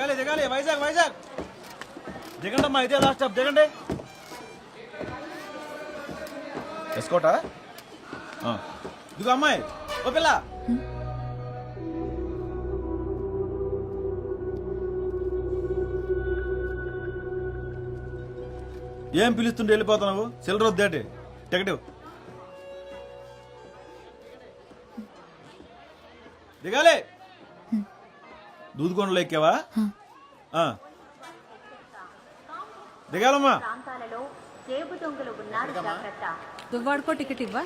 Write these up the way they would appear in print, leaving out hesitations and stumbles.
దిగాలి దిగాలి వైజాగ్ వైజాగ్ దిగండి అమ్మా, ఇదే లాస్ట్ స్టాప్, దిగండి. ఎస్కోటా ఇదిగో అమ్మాయి, ఓ పిల్ల. ఏం పిలుస్తుంటే వెళ్ళిపోతున్నావు? చిల్లర వద్దేటి, టికెట్ దిగాలి. దూదుకొండలో ఎక్కావా? దిగాలమ్మా. దువ్వాడుకో టికెట్ ఇవ్వా.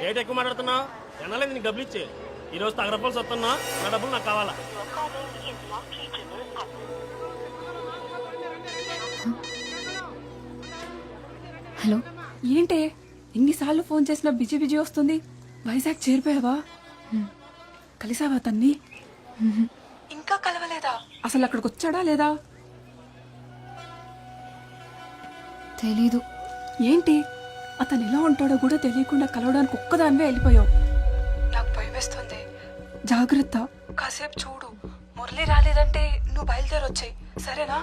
రేట్ ఎక్కువ మాట్లాడుతున్నావు, ఎన్నాలేదు నీకు డబ్బులు ఇచ్చే. ఈ రోజు తగ్గ రూపాయలు వస్తున్నా, నా డబ్బులు నాకు కావాలా. హలో, ఏంటే ఎన్నిసార్లు ఫోన్ చేసినా బిజీ బిజీ వస్తుంది. వైజాగ్ చేరిపోయావా? కలిసావా తన్ని? ఇంకా కలవలేదా? అసలు అక్కడికి వచ్చాడా లేదా? తెలీదు. ఏంటి, అతను ఎలా ఉంటాడో కూడా తెలియకుండా కలవడానికి ఒక్కదానివే వెళ్ళిపోయావు. నాకు భయమేస్తుంది, జాగ్రత్త. కాసేపు చూడు, మురళి రాలేదంటే నువ్వు బయలుదేరొచ్చాయి, సరేనా?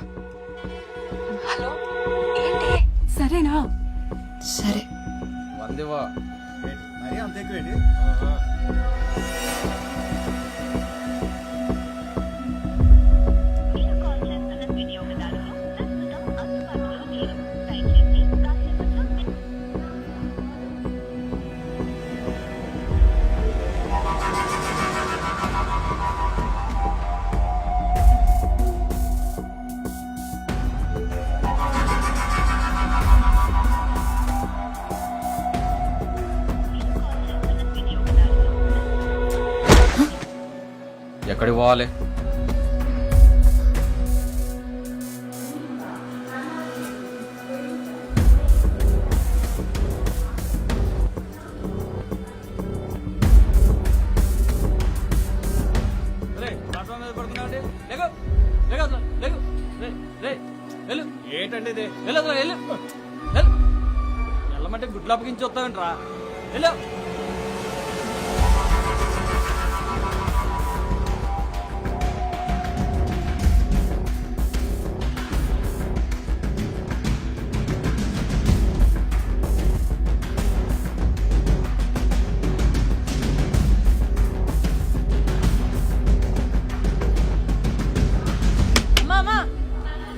హలో, ఏంటి? సరేనా? సరే. మరి అంత ఎక్కువేంటి? ఎక్కడికి పోవాలి? ఏంటండి ఇది? వెళ్ళమంటే గుడ్లు అప్పగించి వస్తావేంట్రా? వెళ్ళు.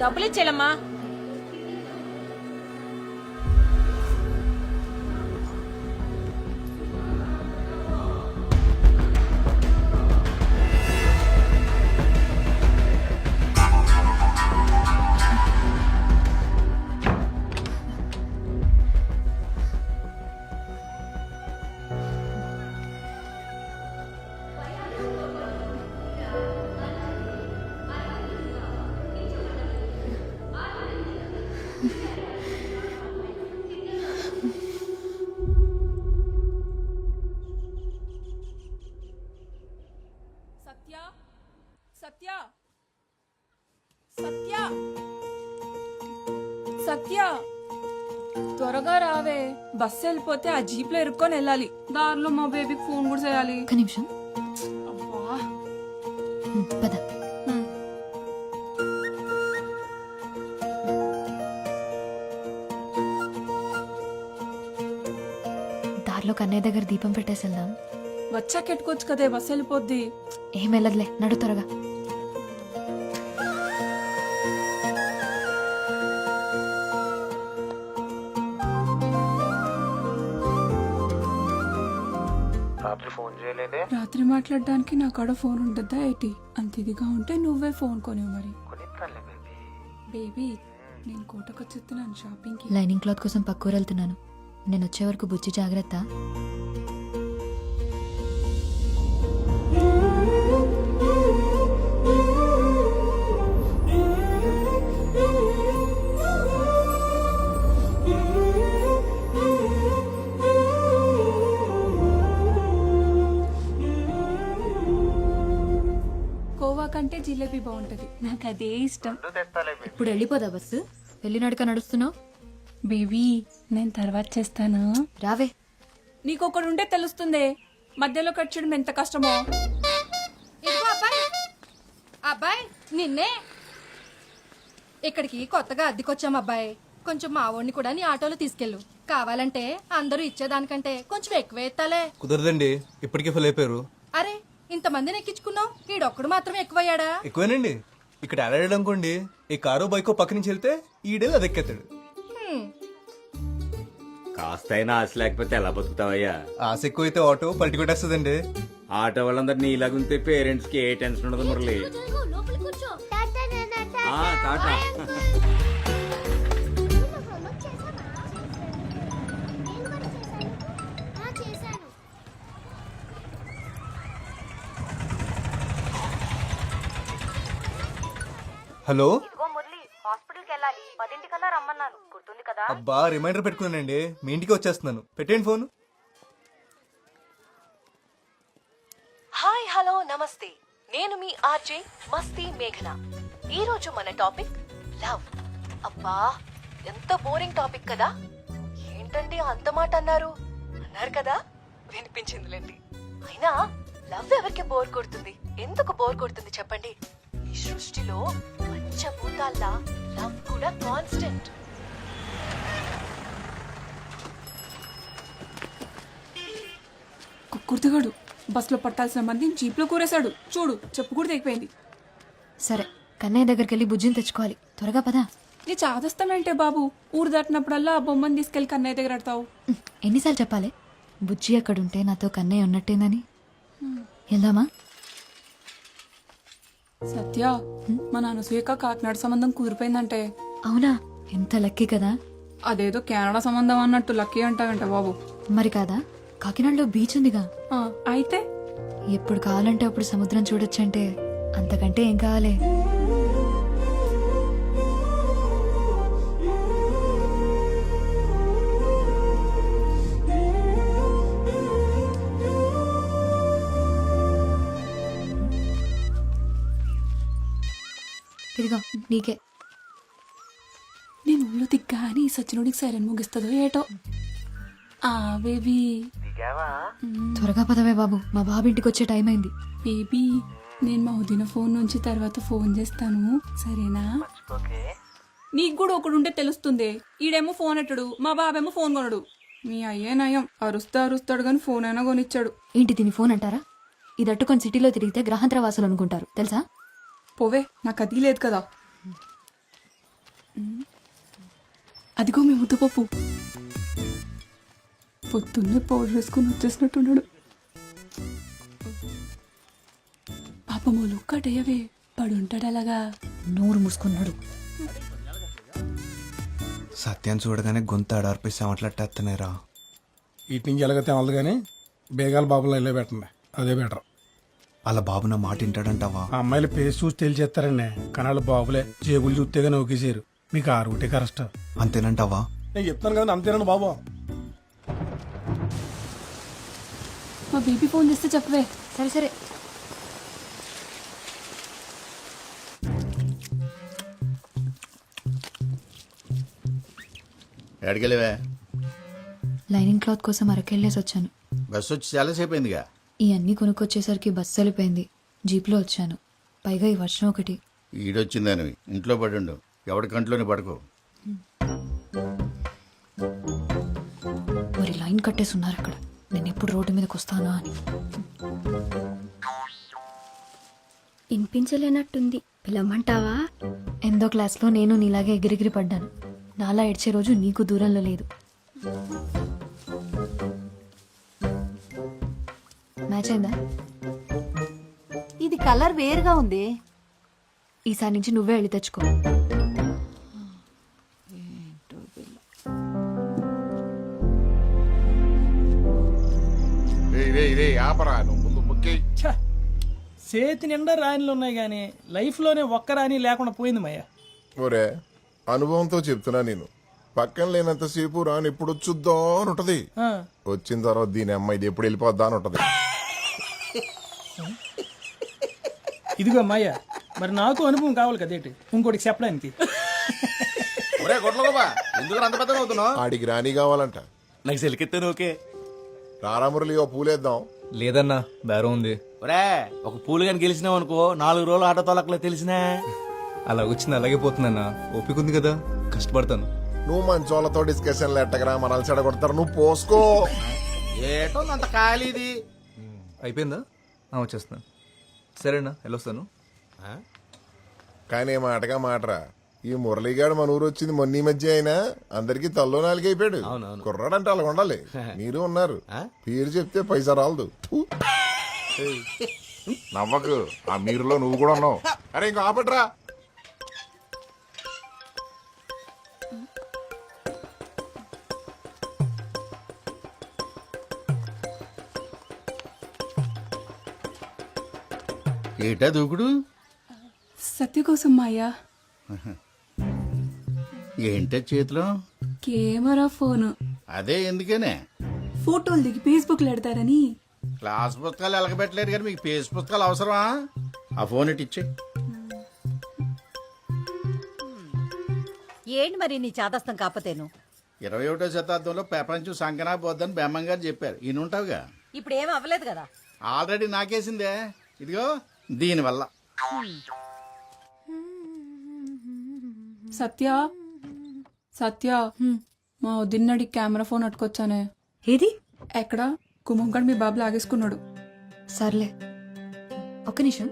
డబ్బులు ఇచ్చేలమ్మా. సత్య సత్య సత్య, త్వరగా రావే. బస్సు వెళ్ళిపోతే ఆ జీప్ లో ఇరుక్కొని వెళ్ళాలి. దారిలో మా బేబీకి ఫోన్ కూడా చేయాలి. ఒక్క నిమిషం. అబ్బా, పద. దారిలో కన్నయ్య దగ్గర దీపం పెట్టేసి వెళ్దాం. వచ్చాక ఎట్టుకోవచ్చు కదే, బస్సు వెళ్ళిపోద్ది. ఏం వెళ్ళదులే, నడు త్వరగా. రాత్రి మాట్లాడడానికి నా కాడ ఫోన్ ఉంటుందా ఏంటి? అంత ఇదిగా ఉంటే నువ్వే ఫోన్ కొనివ్వు మరి. బేబీ, నేను కోటకొచ్చేస్తున్నాను షాపింగ్ కి. లైనింగ్ క్లాత్ కోసం పక్కూరు వెళ్తున్నాను. నేను వచ్చే వరకు బుజ్జి జాగ్రత్త. కోవా కంటే జిలేబీ బాగుంటది, నాకు అదే ఇష్టం. ఇప్పుడు వెళ్ళిపోదా బస్సు? వెళ్ళి నడక నడుస్తున్నావు. బేబీ, నేను తర్వాత చేస్తాను, రావే. నీకొకడు ఉంటే తెలుస్తుందే మధ్యలో కట్ చేయడం ఎంత కష్టమో. అబ్బాయి నిన్నే ఇక్కడికి కొత్తగా అద్దెకొచ్చాం అబ్బాయి. కొంచెం మా వాడిని కూడా నీ ఆటోలో తీసుకెళ్ళు. కావాలంటే అందరూ ఇచ్చేదానికంటే కొంచెం ఎక్కువ ఎత్తాలే. కుదరదండి, ఇప్పటికే ఫుల్ అయిపోయారు. అరే ఇంతమందిని ఎక్కించుకున్నావు, ఈడొక్కడు మాత్రం ఎక్కువయ్యాడా? ఎక్కువేనండి. ఇక్కడ ఆడాడు అనుకోండి, ఈ కారు బైకో పక్క నుంచి వెళ్తే ఈడేళ్ళు అది ఎక్కేస్తాడు. కాస్తైనా ఆశ లేకపోతే ఎలా బతుకుతావయ్యా? ఆశ ఎక్కువైతే ఆటో పల్టి కొట్టేస్తుందండి. ఆటో వాళ్ళందరినీ ఇలాగుంటే పేరెంట్స్ కి ఏ టెన్షన్ ఉండదు మురళి. ఆ, టాటా. హలో, హాస్పిటల్కి వెళ్ళాలి, 10 కల్లా రమ్మన్నాను, గుర్తుంది కదా? అబ్బా రిమైండర్ పెట్టుకున్నానండి. మీ ఇంటికి వచ్చేస్తున్నాను. పెట్టేయండి ఫోన్. హాయ్ హలో నమస్తే, నేను మీ ఆర్జే మస్తీ మేఘన. ఈ రోజు మన టాపిక్ లవ్. అబ్బా ఎంత బోరింగ్ టాపిక్ కదా. ఏంటండి అంత మాట అన్నారు కదా, వినిపించిందిలేండి. అయినా లవ్ ఎవరికి బోర్ కొడుతుంది? ఎందుకు బోర్ కొడుతుంది చెప్పండి? ఈ సృష్టిలో పంచభూతాల్లా లవ్ కూడా కాన్స్టెంట్. కుర్తిగాడు బస్సులో పట్టాల్సిన మంది జీప్లో కూరేశాడు. చూడు, చెప్పు కూడా తెగిపోయింది. సరే, కన్నయ్య దగ్గరికి వెళ్ళి బుజ్జిని తెచ్చుకోవాలి. త్వరగా పదా. నీ చాదస్తామేంటే బాబు? ఊరు దాటినప్పుడల్లా ఆ బొమ్మని తీసుకెళ్లి కన్నయ్య దగ్గర ఆడతావు. ఎన్నిసార్లు చెప్పాలి? బుజ్జి అక్కడుంటే నాతో కన్నయ్య ఉన్నట్టేందని. వెళ్దామా? సత్య, మా నాన్న సూయక కాకినాడ సంబంధం కుదిరిపోయిందంటే. అవునా? ఎంత లక్కీ కదా. అదేదో కెనడా సంబంధం అన్నట్టు లక్కీ అంటావంట బాబు. మరి కాదా? కాకినాడలో బీచ్ ఉందిగా. అయితే ఎప్పుడు కావాలంటే అప్పుడు సముద్రం చూడొచ్చంటే అంతకంటే ఏం కావాలి? ఇదిగో నీకే. నేను ఊళ్ళో దిగ్గా అని సచ్చినోడికి సైరన్ ముగిస్తుందో ఏటో. ఆ బేబీ, త్వరగా పదవే బాబు, మా బాబు ఇంటికి వచ్చే టైం అయింది. బేబీ నేను మా వదిన ఫోన్ నుంచి తర్వాత ఫోన్ చేస్తాను, సరేనా? నీకు కూడా ఒకడు ఉంటే తెలుస్తుంది. ఈడేమో ఫోన్ ఎట్టడు, మా బాబేమో ఫోన్ కొనడు. మీ అయ్యే నయం, అరుస్తాడు కానీ ఫోన్ అయినా కొనిచ్చాడు. ఏంటి దీని ఫోన్ అంటారా? ఇది అట్టుకొని సిటీలో తిరిగితే గ్రహాంతర వాసులు అనుకుంటారు తెలుసా? పోవే, నాకు అది లేదు కదా. అదిగో మీ ముద్దపప్పు పొద్దున్నే పౌడర్ వేసుకుని వచ్చేసినట్టున్నాడు. పాపమోలు కటయ్యవే, పడుంటాడు అలాగా. నోరు మూసుకున్నాడు. సత్యాన్ని చూడగానే గొంతు ఆడార్పేసి అమట్లట్టేస్తున్నారా. ఇటు నుంచి ఎలాగైతే అవ్వదు కానీ బేగాల బాబులో వెళ్ళే పెట్టండి, అదే బెటర్. అలా బాబు నా మాట వింటాడంటావా? ఆ అమ్మాయిల పేరు చూసి తెలిచేస్తారండి, కానీ వాళ్ళ బాబులే జేబులు చూస్తేగా నౌకేసారు. మీకు ఆరుటే కరెస్ట్ అంతేనంటావా? నేను చెప్తాను కదా, అంతేనండి బాబు. మా బేబీ ఫోన్ చేస్తే చెప్పవే. సరే సరే. ఎక్కడికెళ్ళవే? లైనింగ్ క్లాత్ కోసం అరకెళ్ళేసి వచ్చాను. బస్సు వచ్చి చాలాసేపు అయిందిగా. ఈ అన్నీ కొనుక్కొచ్చేసరికి బస్సు వెళ్ళిపోయింది. జీప్లో వచ్చాను, పైగా ఈ వర్షం ఒకటి. ఈడొచ్చిందని ఇంట్లో పడుండు, ఎవడి కంట్లోనే పడుకో. మరి లైన్ కట్టేసి ఉన్నారు అక్కడ, నేను ఎప్పుడు రోడ్డు మీదకి వస్తానా అని. వినిపించలేనట్టుంది, పిలవమంటావా? ఎందో క్లాస్లో నేను నీలాగే ఎగిరిగిరి పడ్డాను. నాలా ఏడ్చే రోజు నీకు దూరంలో లేదు. మ్యాచ్ అయిందా? ఇది కలర్ వేరుగా ఉంది. ఈసారి నుంచి నువ్వే వెళ్ళి తెచ్చుకో. చేతి నిండా రాణిలు ఉన్నాయి కానీ లైఫ్లోనే ఒక్క రాణి లేకుండా పోయింది మయ్య. ఒరే, అనుభవంతో చెప్తున్నా, నేను పక్కన లేనంతసేపు రాని ఎప్పుడు వచ్చుద్దా అని ఉంటది. వచ్చిన తర్వాత దీని అమ్మాయి ఇది ఎప్పుడు వెళ్ళిపోద్దా అని ఉంటది. ఇదిగో మాయ, మరి నాకు అనుభవం కావాలి కదేటి ఇంకోటికి చెప్పడానికి. ఆడికి రాణి కావాలంట. నాకు సెలికెత్తాను. ఓకే రారా మురళి ఓ పూలేద్దాం. లేదన్నా బేరం ఉంది. ఒరే ఒక పూలు కానీ గెలిచినావు అనుకో 4 రోజులు ఆటో తొలకలే తెలిసినా. అలా వచ్చింది అలాగే పోతుందన్నా. ఓపిక ఉంది కదా, కష్టపడతాను. నువ్వు మంచోళ్ళతో డిస్కషన్లు ఎట్టగరా మనల్ని చెడగొడతారు. నువ్వు పోసుకో. ఏటో అంత ఖాళీది. అయిపోయిందా? వచ్చేస్తాను. సరేనా, వెళ్ళొస్తాను. కానీ మాటగా మాటరా, ఈ మురళిగాడు మన ఊరు వచ్చింది మొన్న ఈ మధ్య అయినా అందరికి తల్లో నాలుగు అయిపోయాడు. కుర్రాడు అంటే అలా ఉండాలి. మీరు ఉన్నారు, పేరు చెప్తే పైసా రాలదు. నవ్వకు, ఆ మీరులో నువ్వు కూడా ఉన్నావు. అరే ఇంకో ఆపట్రా. ఏటా దూకుడు? సత్య కోసం మాయా. ఏంటో చేతిలో? Camera phone. అదే ఎందుకనే? ఫోటోలు దిగి ఫేస్బుక్ లో పెడతారని. క్లాస్ పుస్తకాలు ఎలకబెట్టలేరు కానీ మీకు పేజ్ పుస్తకాలు అవసరమా? ఆ ఫోన్ ఇటు ఇచ్చే. ఏంటి మరి నీ చాదస్తం కాకపోతేను? 21వ శతాబ్దంలో ప్రపంచం సంకనా పోద్దని బెమ్మం గారు చెప్పారు. ఈయనుంటావుగా. ఇప్పుడు ఏం అవ్వలేదు కదా. ఆల్రెడీ నాకేసిందే. ఇదిగో దీనివల్ల. సత్య సత్య, మా వదిన్నడి కెమెరా ఫోన్ అట్టుకొచ్చానే. ఏది? ఎక్కడ? కుమంగడ్ మీ బాబు లాగేసుకున్నాడు. సర్లే, ఒక్క నిమిషం.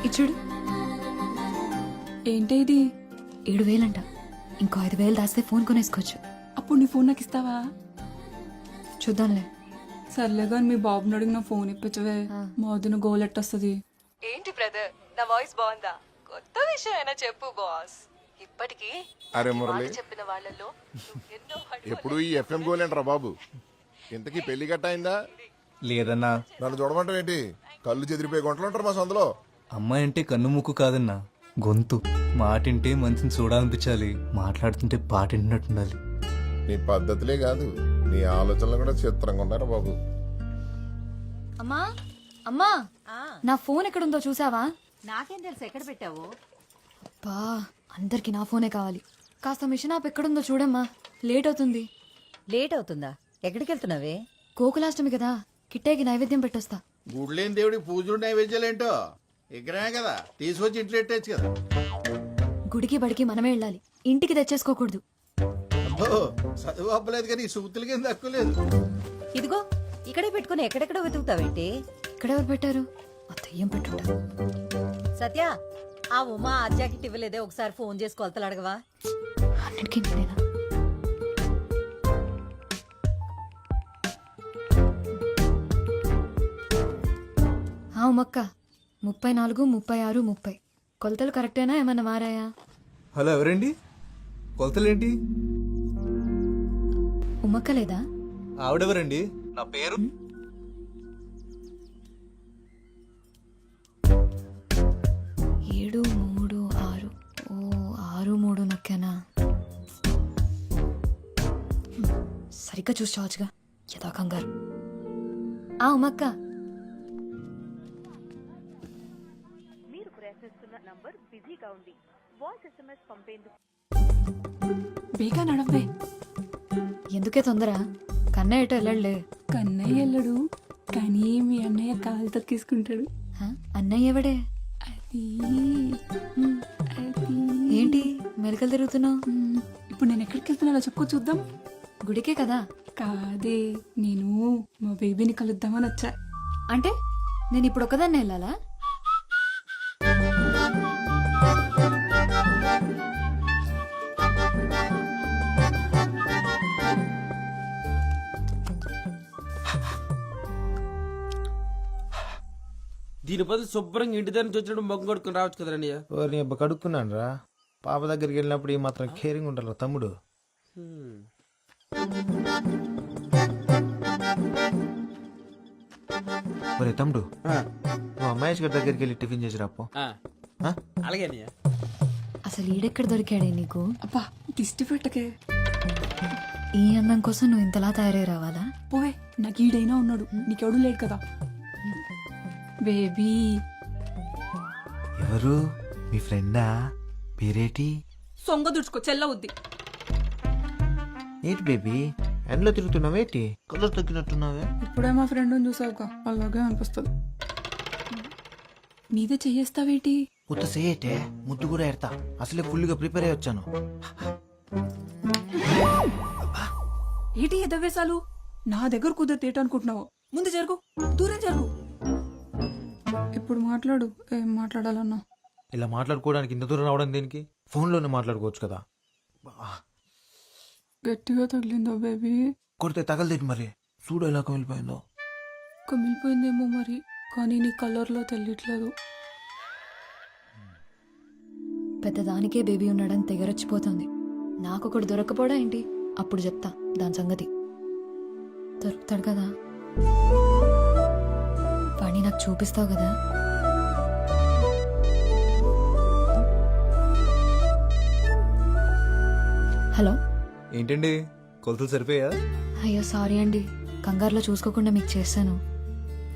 ఇచ్చుడు. ఏంటి ఇది? 7,000 ఇంకో 5,000 దాస్తే ఫోన్ కొనేసుకోవచ్చు. అప్పుడు నీ ఫోన్ నాకు ఇస్తావా? చూద్దాంలే. సర్లే కానీ మీ బాబుని అడిగిన ఫోన్ ఇప్పించవే. మా వదిన గోల్ ఎట్టొస్తుంది. ఏంటి బ్రదర్, నా వాయిస్ బాగుందా? కొత్త విషయం అయినా చెప్పు బాస్. ఇప్పటికీ అరే మురళి, చెప్పిన వాళ్ళలో ఎన్నో ఎప్పుడు ఈ ఎఫ్ఎం గోలేంట్రా బాబు. ఇంతకీ పెళ్లి గట్ట అయిందా? లేదన్నా. నన్ను చూడమంటావు ఏంటి? కళ్ళు చెదిరిపోయి గుంటలు ఉంటారు మా సందులో. అమ్మాయి అంటే కన్ను ముక్కు కాదన్నా, గొంతు. మాటింటే మనిషిని చూడాలనిపించాలి, మాట్లాడుతుంటే పాట వింటున్నట్టుండాలి. నీ పద్ధతులే కాదు, నీ ఆలోచనలు కూడా చిత్రంగా ఉన్నారా బాబు. అమ్మా అమ్మా, నా ఫోన్ ఎక్కడుందో చూసావా? నాకేం తెలుసు ఎక్కడ పెట్టావు? బా, అందరికి నా ఫోనే కావాలి. కాస్త మిషన్ ఆప్ ఎక్కడుందో చూడమ్మా, లేట్ అవుతుంది. లేట్ అవుతుందా? ఎక్కడికి వెళ్తున్నావే? గోకులాష్టమి కదా, కిట్టేకి నైవేద్యం పెట్టొస్తా. గుడ్లేని దేవుడికి పూజలు నైవేద్యాలేంటో ఇక్కడే కదా, తీసుకొచ్చి ఇంట్లో పెట్టచ్చు కదా. గుడికి బడికి మనమే వెళ్ళాలి, ఇంటికి తెచ్చేసుకోకూడదు. అబ్బో, చదువు అప్పలేదు కానీ సూతులకి ఏం తక్కువ లేదు. ఇదిగో ఇక్కడే పెట్టుకుని ఎక్కడెక్కడ వెతుకుతావేంటి? ఇక్కడెవరు పెట్టారు? ఆ దెయ్యం పెట్టుంటా. సత్య, ఆ ఉమా ఆ జాకెట్ ఇవ్వలేదే, ఒకసారి ఫోన్ చేసి కొలతలు అడగవా? అన్నిటికీ నేనేనా? ఉమక్క, 34, 36, 30 కొలతలు కరెక్టేనా? ఏమన్నా మారాయా? హలో, ఎవరండి? కొలతలేంటి? ఉమక్క లేదా? ఆవిడెవరండి? నా పేరు 7, 3, 6. ఓ 6, 3 నొక్కానా? సరిగ్గా చూసి చావచ్చుగా, యథా కంగారు. ఉమక్క, మీరు ప్రయత్నిస్తున్న నంబర్ బిజీగా ఉంది. వాయిస్ SMS పంపేందుకు బేగా నడవే. ఎందుకే తొందర? కన్నయ్య ఎటో వెళ్ళలే. కన్నయ్య వెళ్ళడు, కానీ మీ అన్నయ్య కాలు తొక్కేసుకుంటాడు. అన్నయ్య ఎవడే? అది ఏంటి మెలకలు తిరుగుతున్నావు? ఇప్పుడు నేను ఎక్కడికి వెళ్తున్నానో చెప్పుకో చూద్దాం. గుడికే కదా? కాదే, నేను మా బేబీని కలుద్దామని వచ్చా. అంటే నేను ఇప్పుడు ఒకదాన్ని వెళ్ళాలా? దీని బదులు శుభ్రంగా ఇంటి దగ్గర నుంచి వచ్చినప్పుడు మొగ్గు కొడుకుని రావచ్చు కదా అన్నయ్య. నీ అబ్బ కడుక్కున్నాను రా. పాప దగ్గరికి వెళ్ళినప్పుడు ఈ మాత్రం కేరింగ్ ఉంటారు తమ్ముడు. ఒరే తమ్ముడు, నువ్వు అమ్మాయి గారి దగ్గరికి వెళ్ళి టిఫిన్ చేసి రాపో. అలాగే అన్నయ్య. అసలు ఈడెక్కడ దొరికాడే నీకు? అబ్బా దిష్టి పెట్టకే. ఈ అందం కోసం నువ్వు ఇంతలా తయారై రావాలా? పోవే, నాకు ఈడైనా ఉన్నాడు, నీకెవడూ లేడు కదా. బేబీ. ఎవరు? మీ ఫ్రెండా? పేరేటి? సొంగ దుడుచుకో, చెల్లవుద్ది. ఏంటి బేబీ ఎండలో తిరుగుతున్నావేటి కలర్ తగ్గినట్టున్నావే ఇప్పుడే మా ఫ్రెండ్ని చూసావుక అలాగే అనిపిస్తుంది మీదే చెయ్యేస్తావేటి ఉత్త సేయటే ముద్దు కూడా ఎడతా అసలే ఫుల్గా ప్రిపేర్ అయ్యి వచ్చాను. ఏటి ఎదవేశాలు నా దగ్గర కుదిరితే అనుకుంటున్నావు ముందు జరుగు దూరం జరుగు ఇప్పుడు మాట్లాడు ఏం మాట్లాడాలన్నా ఇలా మాట్లాడుకోవడానికి ఇంత దూరం రావడం దేనికి? ఫోన్లోనే మాట్లాడుకోవచ్చు కదా. గట్టిగా తగిలిందో బేబీ కొడితే తగలదేటి మరి చూడు ఎలా కమిలిపోయిందో. కమిలిపోయిందేమో మరి కానీ నీ కలర్లో తెలియట్లేదు పెద్దదానికే బేబీ ఉన్నాడని తెగరొచ్చిపోతుంది. నాకొకడు దొరకపోడా ఏంటి? అప్పుడు చెప్తా దాని సంగతి. దొరుకుతాడు కదా వాణ్ణి నాకు చూపిస్తావు కదా. హలో ఏంటండి కొలతలు సరిపోయా? అయ్యో సారీ అండి, కంగారులో చూసుకోకుండా మీకు చేశాను.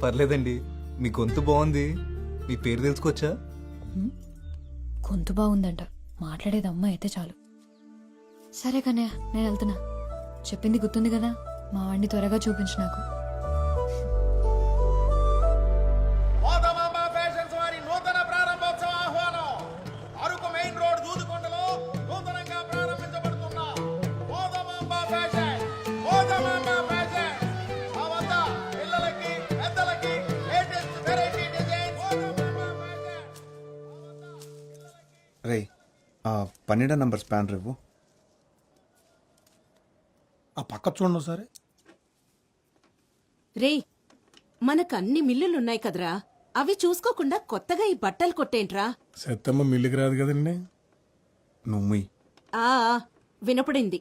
పర్లేదండి, మీ గొంతు బాగుంది. మీ పేరు తెలుసుకోవచ్చా? గొంతు బాగుందంట, మాట్లాడేది అమ్మ అయితే చాలు. సరే కన్నయ్య నేను వెళ్తున్నా. చెప్పింది గుర్తుంది కదా, మా వాడిని త్వరగా చూపించు నాకు. నూతన ప్రారంభోత్సవ ఆహ్వానం. అరకు మెయిన్ రోడ్ దూదుకొండలో నూతనంగా ప్రారంభించబడుతున్న కోదమాంబ ఫ్యాషన్. కోదమాంబ ఫ్యాషన్ మా వద్ద పిల్లలకి పెద్దలకి latest variety design. Kodamamba fashion. రే 12 నంబర్ స్పాన్ రేపు ఆ పక్క చూడండి సరే. రే మనకు అన్ని మిల్లులున్నాయి కదరా, అవి చూసుకోకుండా కొత్తగా ఈ బట్టలు కొట్టేంట్రా? సెత్తమ్మ మిల్లికి రాదు కదండి. నువ్వు ఆ వినపడింది.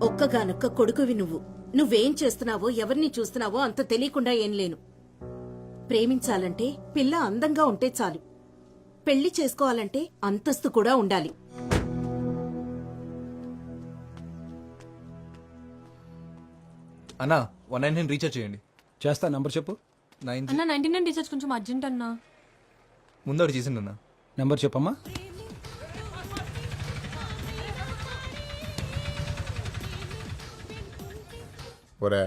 ఒక్కగానొక్క కొడుకువి నువ్వు. నువ్వేం చేస్తున్నావో ఎవరిని చూస్తున్నావో అంత తెలియకుండా ఏం లేను. ప్రేమించాలంటే పిల్ల అందంగా ఉంటే చాలు, పెళ్లి చేసుకోవాలంటే అంతస్తు కూడా ఉండాలి. అన్నా 199 రీఛార్జ్ చేయండి. చేస్తా నంబర్ చెప్పు. 9 అన్న 99 రీఛార్జ్ కొంచెం అర్జెంట్ అన్నా. ముందు ఒకటి చేసిండు అన్న. నెంబర్ చెప్పమ్మా. ఒరే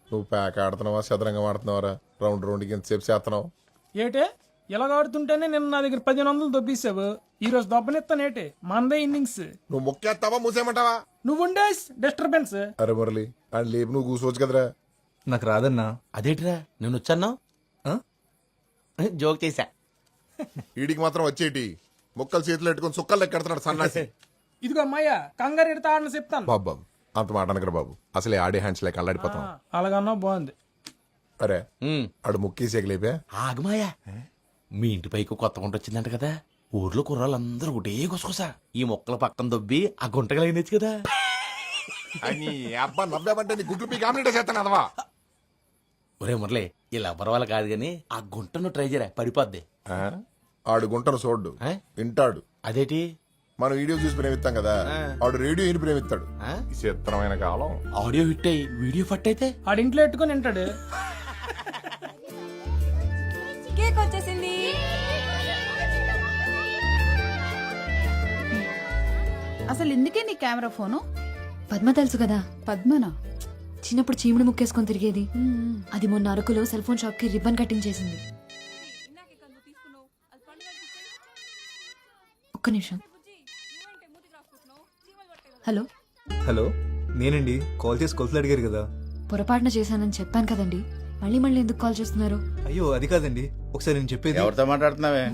నువ్వు ప్యాక్ ఆడుతున్నావా చదరంగం ఆడుతున్నావరా? రౌండ్ రౌండ్కి ఎంతసేపు చేస్తున్నావు? ఏటే ఇలా ఆడుతుంటేనే నిన్న నా దగ్గర 1500 దొబ్బేసావు. ఈ రోజు దొబ్బనిస్తానేటే మందే ఇన్నింగ్స్. నువ్వు మొక్కేస్తావా మూసేయమంటావా? నువ్వుండే డిస్టర్బెన్స్. అరే మురళి అని లేపు నువ్వు కూర్చోవచ్చు కదరా. నాకు రాదన్నా. అదేంటిరా నేను వచ్చాను జోక్ చేశా. వీడికి మాత్రం వచ్చేటి మొక్కలు చేతులు పెట్టుకుని సుక్కలు లెక్కెడుతున్నాడు సన్నాసి. ఇదిగో అమ్మాయ్య కంగారు ఎడతా ఆడని చెప్తాను. బాబు బాబు అంత మాట అనకరా బాబు, అసలే ఆడే హ్యాండ్స్ లేక అల్లాడిపోతాం. అలాగన్నా బాగుంది. అరే ఆడు ముక్కేసి ఎగలేపా. ఆగమాయా, మీ ఇంటి పైకి కొత్త గుంట వచ్చిందంట కదా, ఊర్లో కుర్రాళ్ళందరూ ఒకటే కొసకొసా ఈ మొక్కల పక్కన దొబ్బి ఆ గుంటగలైనచ్చు కదా. అని అబ్బా నవ్వామంటే నీ గుడ్లు పీ కామినేట్ చేస్తాను అదవా. ఒరే మురళి ఇలా ఎవరి వల్ల కాదు గాని ఆ గుంటను ట్రై చేయరా, పడిపోద్ది. ఆడు గుంటను చూడ్డు వింటాడు. అదేటి మనం వీడియో చూసి ప్రేమిస్తాం కదా, ఆడు రేడియో విని ప్రేమిస్తాడు. ఈ చిత్రమైన కాలం. ఆడియో హిట్ అయ్యి వీడియో ఫట్ అయితే ఆడింట్లో ఎట్టుకుని వింటాడు. కేక్ వచ్చేసింది. అసలు ఎందుకే నీ కెమెరా ఫోను? పద్మ తెలుసు కదా, పద్మనా? చిన్నప్పుడు చీముడు ముక్కేసుకొని తిరిగేది. అది మొన్న అరకులో సెల్ ఫోన్ షాప్ కి రిబ్బన్ కటింగ్ చేసింది. ఒక్క నిమిషం. హలో హలో, నేనండి. కాల్ చేసి కొలతలు అడిగారు కదా. పొరపాటున చేశానని చెప్పాను కదండి, మళ్ళీ మళ్ళీ ఎందుకు కాల్ చేస్తున్నారు? అయ్యో అది కాదండి, ఒకసారి నేను చెప్పేది. ఎవరితో మాట్లాడుతున్నావే?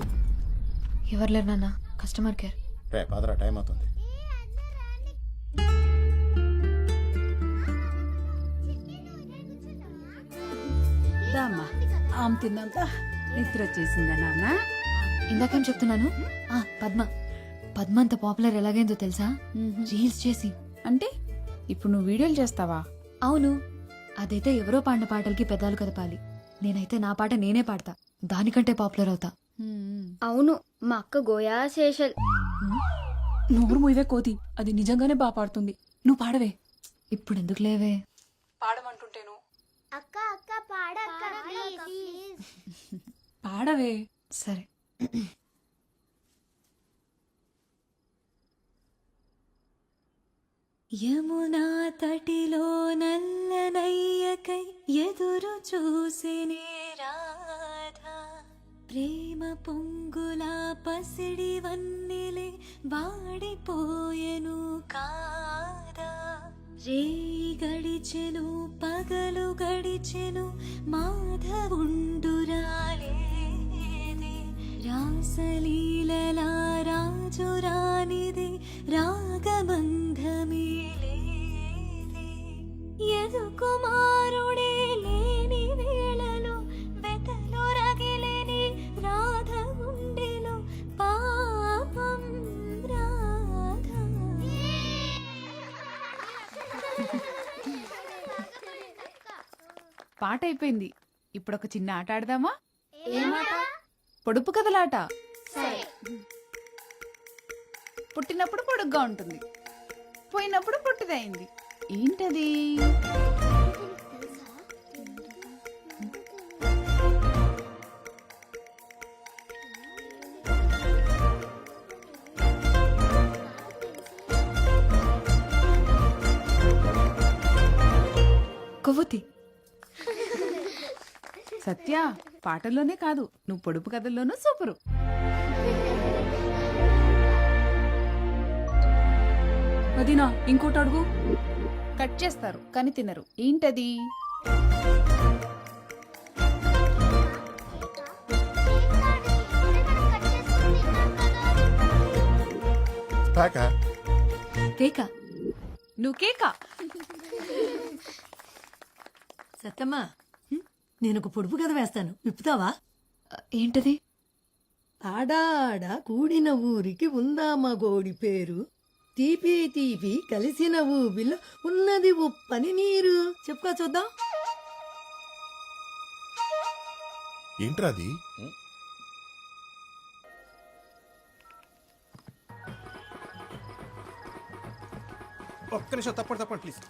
ఎవరు లేరు నాన్న, కస్టమర్ కేర్. రే పాదరా టైం అవుతుంది. దామ్మా ఆమె తిన్నాక నిద్ర వచ్చేసిందా నాన్న? ఇందాకేం చెప్తున్నాను? పద్మ పద్మ అంత పాపులర్ ఎలాగైందో తెలుసా? రీల్స్ చేసి. అంటే ఇప్పుడు నువ్వు వీడియోలు చేస్తావా? అవును, అదైతే ఎవరో పాడిన పాటలకి పెదాలు కదపాలి. నేనైతే నా పాట నేనే పాడతా, దానికంటే పాపులర్ అవుతా. అవును, మా అక్క గోయా శేషల్. నోరు మూయవే కోతి, అది నిజంగానే బాగా పాడుతుంది. నువ్వు పాడవే. ఇప్పుడు ఎందుకు లేవే? పాడమంటుంటేను. అక్క అక్క పాడక్క పాడవే. సరే. యమునా తటిలో నల్లనయ్యకై ఎదురు చూసినే రాధా ప్రేమ పొంగులా పసిడి వన్నెలే వాడిపోయెను కాదా రేయి గడిచెను పగలు గడిచెను మాధవుండురాలేదే రాసలీలలా రాజు రానిదే రాగబంధమే లేదే యదు కుమారుడే లేని వేళలో వెతలు రగిలేని రాధ గుండెలో పాపం రాధ. పాట అయిపోయింది. ఇప్పుడు ఒక చిన్న ఆట ఆడదామా? పొడుపు కథలాట. పుట్టినప్పుడు పొడుగ్గా ఉంటుంది, పోయినప్పుడు పొట్టిదైంది. ఏంటది? కొవ్వొత్తి. సత్య, పాటల్లోనే కాదు, నువ్వు పొడుపు కథల్లోనూ సూపరు. వదినా ఇంకోటి అడుగు. కట్ చేస్తారు కానీ తినరు. ఏంటది? కేక. నువ్వు కేకా? సత్తమ్మా, నేను ఒక పొడుపు కథ వేస్తాను, విప్పుతావా? ఏంటది? ఆడాడ కూడిన ఊరికి ఉందామా గోడి పేరు, తీపి తీపి కలిసిన ఊబిలో ఉన్నది ఉప్పని నీరు. చెప్పుకో చూద్దాం. ఏంట్రాది? ఒక్క నిమిషం తప్పండి ప్లీజ్.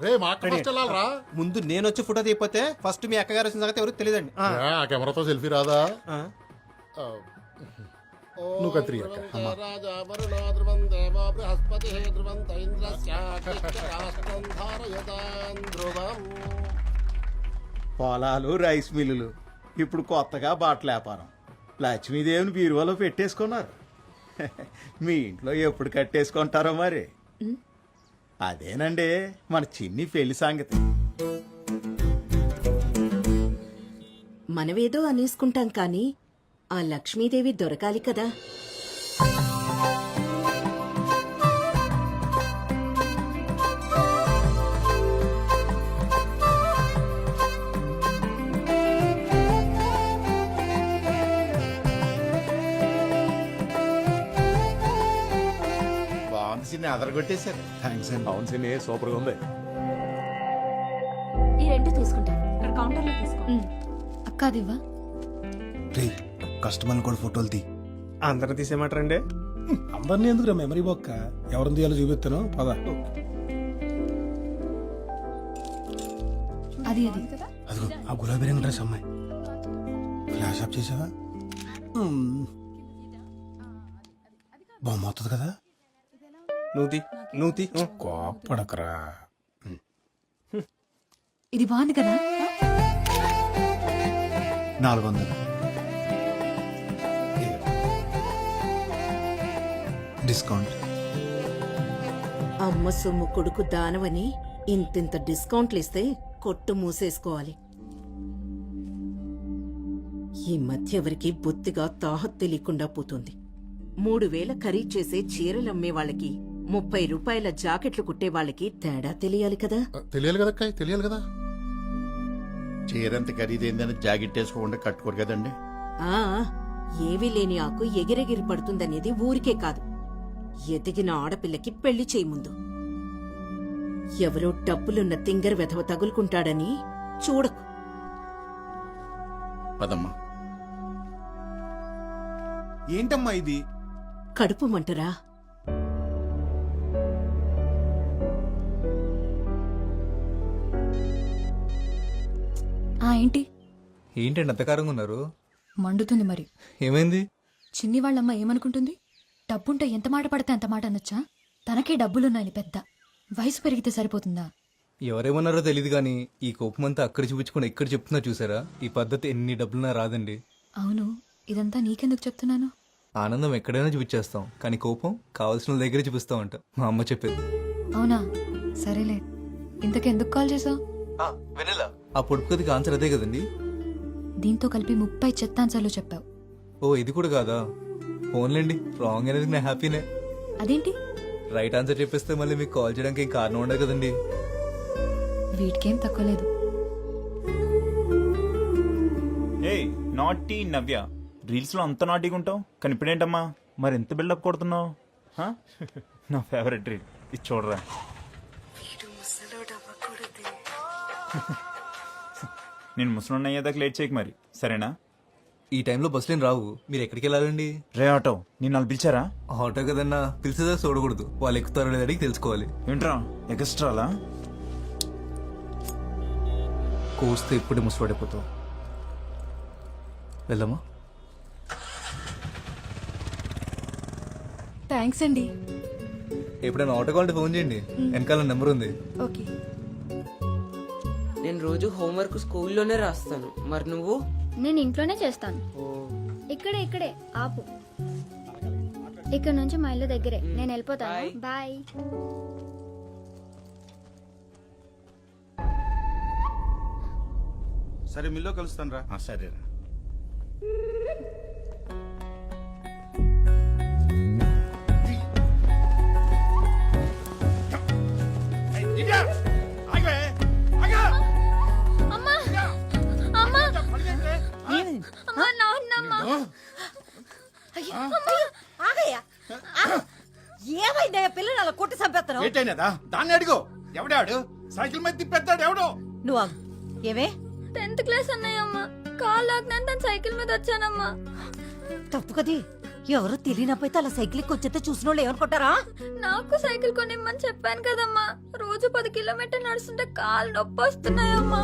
రే మా అక్క ఫస్ట్ వెళ్ళాలరా. ముందు నేను వచ్చి ఫోటో తీయపోతే ఫస్ట్ మీ అక్కగారు వచ్చిన సంగతి ఎవరికి తెలియదండి. ఆ కెమెరాతో సెల్ఫీ రాదా? నువ్వు కత్తిరి అక్క. పొలాలు, రైస్ మిల్లులు, ఇప్పుడు కొత్తగా బట్టల వ్యాపారం. లక్ష్మీదేవిని బీరువాలో పెట్టేసుకున్నారు. మీ ఇంట్లో ఎప్పుడు కట్టేసుకుంటారో మరి. అదేనండి మన చిన్ని పెళ్లి సంగతి. మనమేదో అనేసుకుంటాం కానీ ఆ లక్ష్మీదేవి దొరకాలి కదా. బాగుంది సిన్ని, అదరగొట్టేశారు. థ్యాంక్స్ అండి. అవును సినీ సూపర్గా ఉంది. ఈ రెండు తీసుకుంటా. ఇక్కడ కౌంటర్లో తీసుకో. అక్క అదివ్వా. రే కస్టమర్లు కూడా ఫోటోలు తీ. అందరూ తీసేయమంటారండి? అందరినీ ఎందుకు మెమరీ బొక్క, ఎవరిని తీయాలో చూపిస్తాను పద. అది అది అదిగో ఆ గులాబీ రంగు డ్రెస్ అమ్మాయి. ఫ్లాష్ ఆఫ్ చేసావా? బొమ్మ అవుతుంది కదా. నువ్వు తీ. కోప్పడకరా. ఇది బాగుంది కదా. 400 డిస్కౌంట్. అమ్మ సొమ్ము కొడుకు దానవని ఇంతింత డిస్కౌంట్లు ఇస్తే కొట్టు మూసేసుకోవాలి. ఈ మధ్య ఎవరికి బొత్తిగా తాహత్ తెలియకుండా పోతుంది. 3000 ఖరీదు చేసే చీరలమ్మే వాళ్ళకి 30 రూపాయల జాకెట్లు కుట్టే వాళ్ళకి తేడా తెలియాలి కదా. తెలియాలి కదా అక్క, తెలియాలి కదా. చీరంత ఖరీదైందని జాకెట్ వేసుకోకుండా కట్టుకోరు కదండి. ఆ ఏవీ లేని ఆకు ఎగిరెగిరి పడుతుందనేది ఊరికే కాదు, ఎదిగిన ఆడపిల్లకి పెళ్లి చేయి ముందు. ఎవరో డబ్బులున్న తింగర వెధవ తగులుకుంటాడని చూడకు. పదమ్మా. ఏంటమ్మా ఇది? కడుపు మంటరా? ఏంటి ఏంటండి అంతకారంగా ఉన్నారు? మండుతుంది మరి. ఏమైంది? చిన్ని వాళ్ళమ్మ ఏమనుకుంటుంది? డబ్బుంటే ఎంత మాట పడితే అంత మాట అనొచ్చా? తనకే డబ్బులున్నాయని పెద్ద వయసు పెరిగితే సరిపోతుందా? ఎవరేమన్నారో తెలియదు కానీ ఈ కోపం అంతా అక్కడ చూపించుకుని ఎక్కడ చెప్తున్నా చూసారా? ఈ పద్ధతి ఎన్ని డబ్బులున్నా రాదండి. అవును, ఇదంతా నీకెందుకు చెప్తున్నాను? ఆనందం ఎక్కడైనా చూపించేస్తాం కానీ కోపం కావాల్సిన దగ్గర చూపిస్తామంట మా అమ్మ చెప్పేది. అవునా, సరేలే. ఇంతకెందుకు కాల్ చేసావు? వెనెలా ఆ పొడుపు కథకి ఆన్సర్ అదే కదండి. దీంతో కలిపి 30 చెత్తాన్సార్లు చెప్పావు. ఓ ఇది కూడా కాదా? ఫోన్లేండి, రాంగ్ అనేది నా హ్యాపీనే. అదేంటి? రైట్ ఆన్సర్ చెప్పేస్తే మళ్ళీ మీకు కాల్ చేయడానికి ఏం కారణం ఉండదు కదండి. వీటికేం తక్కువ లేదు. ఏయ్ నాటీ నవ్య, రీల్స్ లో అంత నాటీగా ఉంటావు కానీ ఇప్పుడేంటమ్మా మరి ఎంత బిల్డప్ కొడుతున్నావు? హా? నా ఫేవరెట్ రీల్ ఇది చూడరా. నేను ముసలి అయ్యేదాకా లేట్ చేయకు మరి, సరేనా? ఈ టైంలో బస్సులేం రావు, మీరు ఎక్కడికి వెళ్ళాలండి? రే ఆటో, నేను వాళ్ళు పిలిచారా? ఆటో కదన్నా, పిలిచేదా చూడకూడదు, వాళ్ళు ఎక్కుతారో లేదో అడిగి తెలుసుకోవాలి. ఏంట్రా ఎక్స్ట్రాలా? కోస్తే ఇప్పుడే ముసుపడిపోతావు. వెళ్దామా? థ్యాంక్స్ అండి. ఎప్పుడైనా ఆటో కావాలంటే ఫోన్ చేయండి, వెనకాల నెంబర్ ఉంది. ఓకే. నేను రోజు హోంవర్క్ స్కూల్లోనే రాస్తాను, మరి నువ్వు? నేను ఇంట్లోనే చేస్తాను. ఇక్కడే ఆపు. ఇక్కడ నుంచి మా ఇల్లు దగ్గరే, నేను వెళ్ళిపోతాను. బాయ్. సరే మిల్లో కలుస్తాను రా. సరేరా. ఏమైందా పిల్లలు అలా కొట్టి చంపేస్తాను? ఏంటైనదా? దాన్ని అడిగో. ఎవడాడు సైకిల్ మీద తిప్పేస్తాడు? ఎవడో నువ్వు ఏమే 10th క్లాస్ అన్నయ్యమ్మ, కాల్ లాగ్నాను తన సైకిల్ మీద వచ్చానమ్మా. తప్పు కది. ఎవరు తెలియనపోతే అలా సైకిల్ వచ్చేస్తే చూసిన వాళ్ళు ఏమనుకుంటారా? నాకు సైకిల్ కొనిమ్మని చెప్పాను కదమ్మా. రోజు 10 కిలోమీటర్లు నడుస్తుంటే కాళ్ళు నొప్పి వస్తున్నాయమ్మా.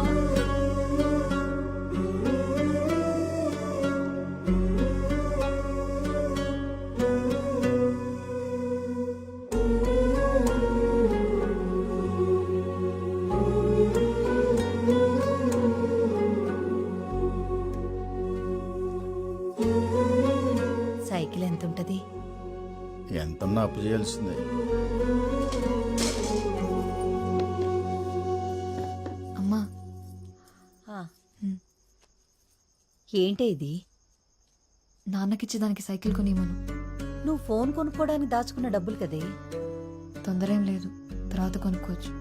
సైకిల్ ఎంత ఉంటది? ఎంతన్నా అప్పు చేయాల్సిందే. అమ్మా, ఏంటే ఇది? నాన్నకిచ్చి దానికి సైకిల్ కొనివ్వను. నువ్వు ఫోన్ కొనుక్కోవడానికి దాచుకున్న డబ్బులు కదే. తొందర ఏం లేదు, తర్వాత కొనుక్కోవచ్చు.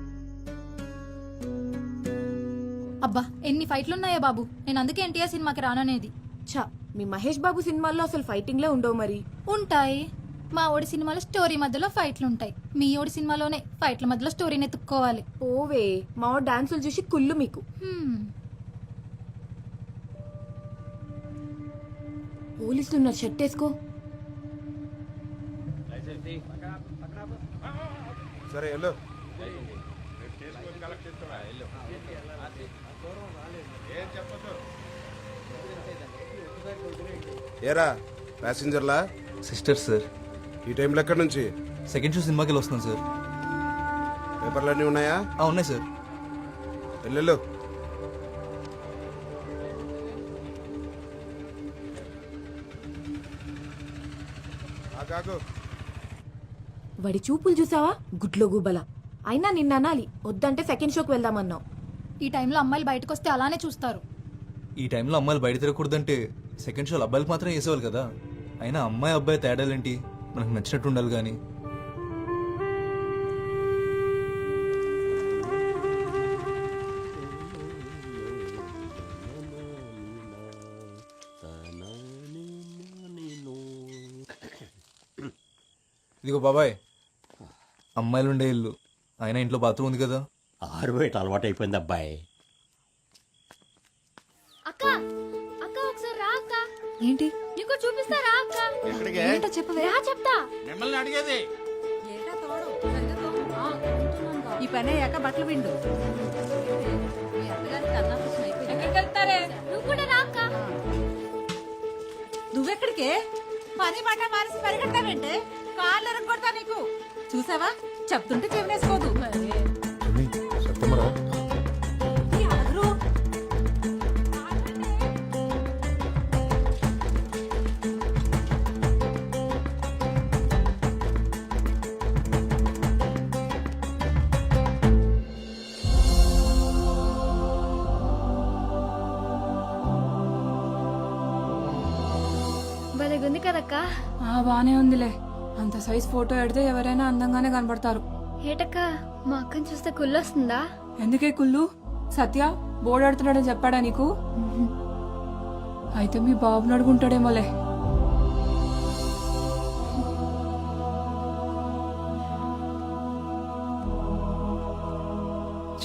అబ్బా ఎన్ని ఫైట్లున్నాయో బాబు, నేను అందుకే ఎన్టీఆర్ సినిమాకి రాననేది. ఛా, మీ మహేష్ బాబు సినిమాల్లో అసలు ఫైటింగ్లే ఉండవు మరి. ఉంటాయి. మా ఓడి సినిమాలో స్టోరీ మధ్యలో ఫైట్లు ఉంటాయి. మీ ఓడి సినిమాలోనే ఫైట్ల మధ్యలో స్టోరీని ఎత్తుక్కోవాలి. ఓవే, మా డాన్సులు చూసి కుళ్ళు మీకు. పోలీసులు ఉన్నారు, షర్ట్ వేసుకో. సరే వెళ్ళు. ఏరా ప్యాసింజర్లా? Sister sir. ఈ టైంలో ఎక్కడి నుంచి? సెకండ్ షో సినిమాకి వెళ్ళి వస్తున్నాను సార్. పేపర్లు అన్నీ ఉన్నాయా? ఉన్నాయి సార్. వెళ్ళు. వాడి చూపులు చూసావా? గుడ్లో గుబల. అయినా నిన్న అనాలి, వద్దంటే సెకండ్ షోకి వెళ్దామన్నావు. ఈ టైంలో అమ్మాయిలు బయటకు వస్తే అలానే చూస్తారు. ఈ టైంలో అమ్మాయిలు బయట తిరగకూడదంటే సెకండ్ షోలు అబ్బాయిలకు మాత్రం వేసేవాళ్ళు కదా. అయినా అమ్మాయి అబ్బాయి తేడాలేంటి, మనకు నచ్చినట్టు ఉండాలి కానీ. ఇదిగో బాబాయ్, అమ్మాయిలు ఉండే ఇల్లు, అయినా ఇంట్లో బాత్రూమ్ ఉంది కదా. ఆరు బయట అలవాటు అయిపోయింది అబ్బాయి. అక్క అక్క ఒకసారి రా అక్క. ఏంటి? నీకు చూపిస్తా రా అక్క. ఎక్కడికి? ఏంటో చెప్పవే. రా చెప్తా. మిమ్మల్ని అడిగేది. ఈ పని అయ్యాక బట్టలు విండు. ఎక్కడికి వెళ్తారే? నువ్వు కూడా రా అక్క. నువ్వెక్కడికే? పని మాట మానేసి పరిగెడతావంటే కాళ్ళు ఎరగొడతా నీకు. చూసావా చెప్తుంటే చెవినేసుకోదు సత్యమరా భలేగుంది కదక్క. బానే ఉందిలే. అంత సైజ్ ఫోటో ఎడితే ఎవరైనా అందంగానే కనబడతారు. ఏటక్క మా అక్కని చూస్తే కుళ్ళొస్తుందా? ఎందుకే కుళ్ళు? సత్య బోర్డు ఆడుతున్నాడని చెప్పాడా నీకు? అయితే మీ బాబుని అడుగుంటాడేమోలే.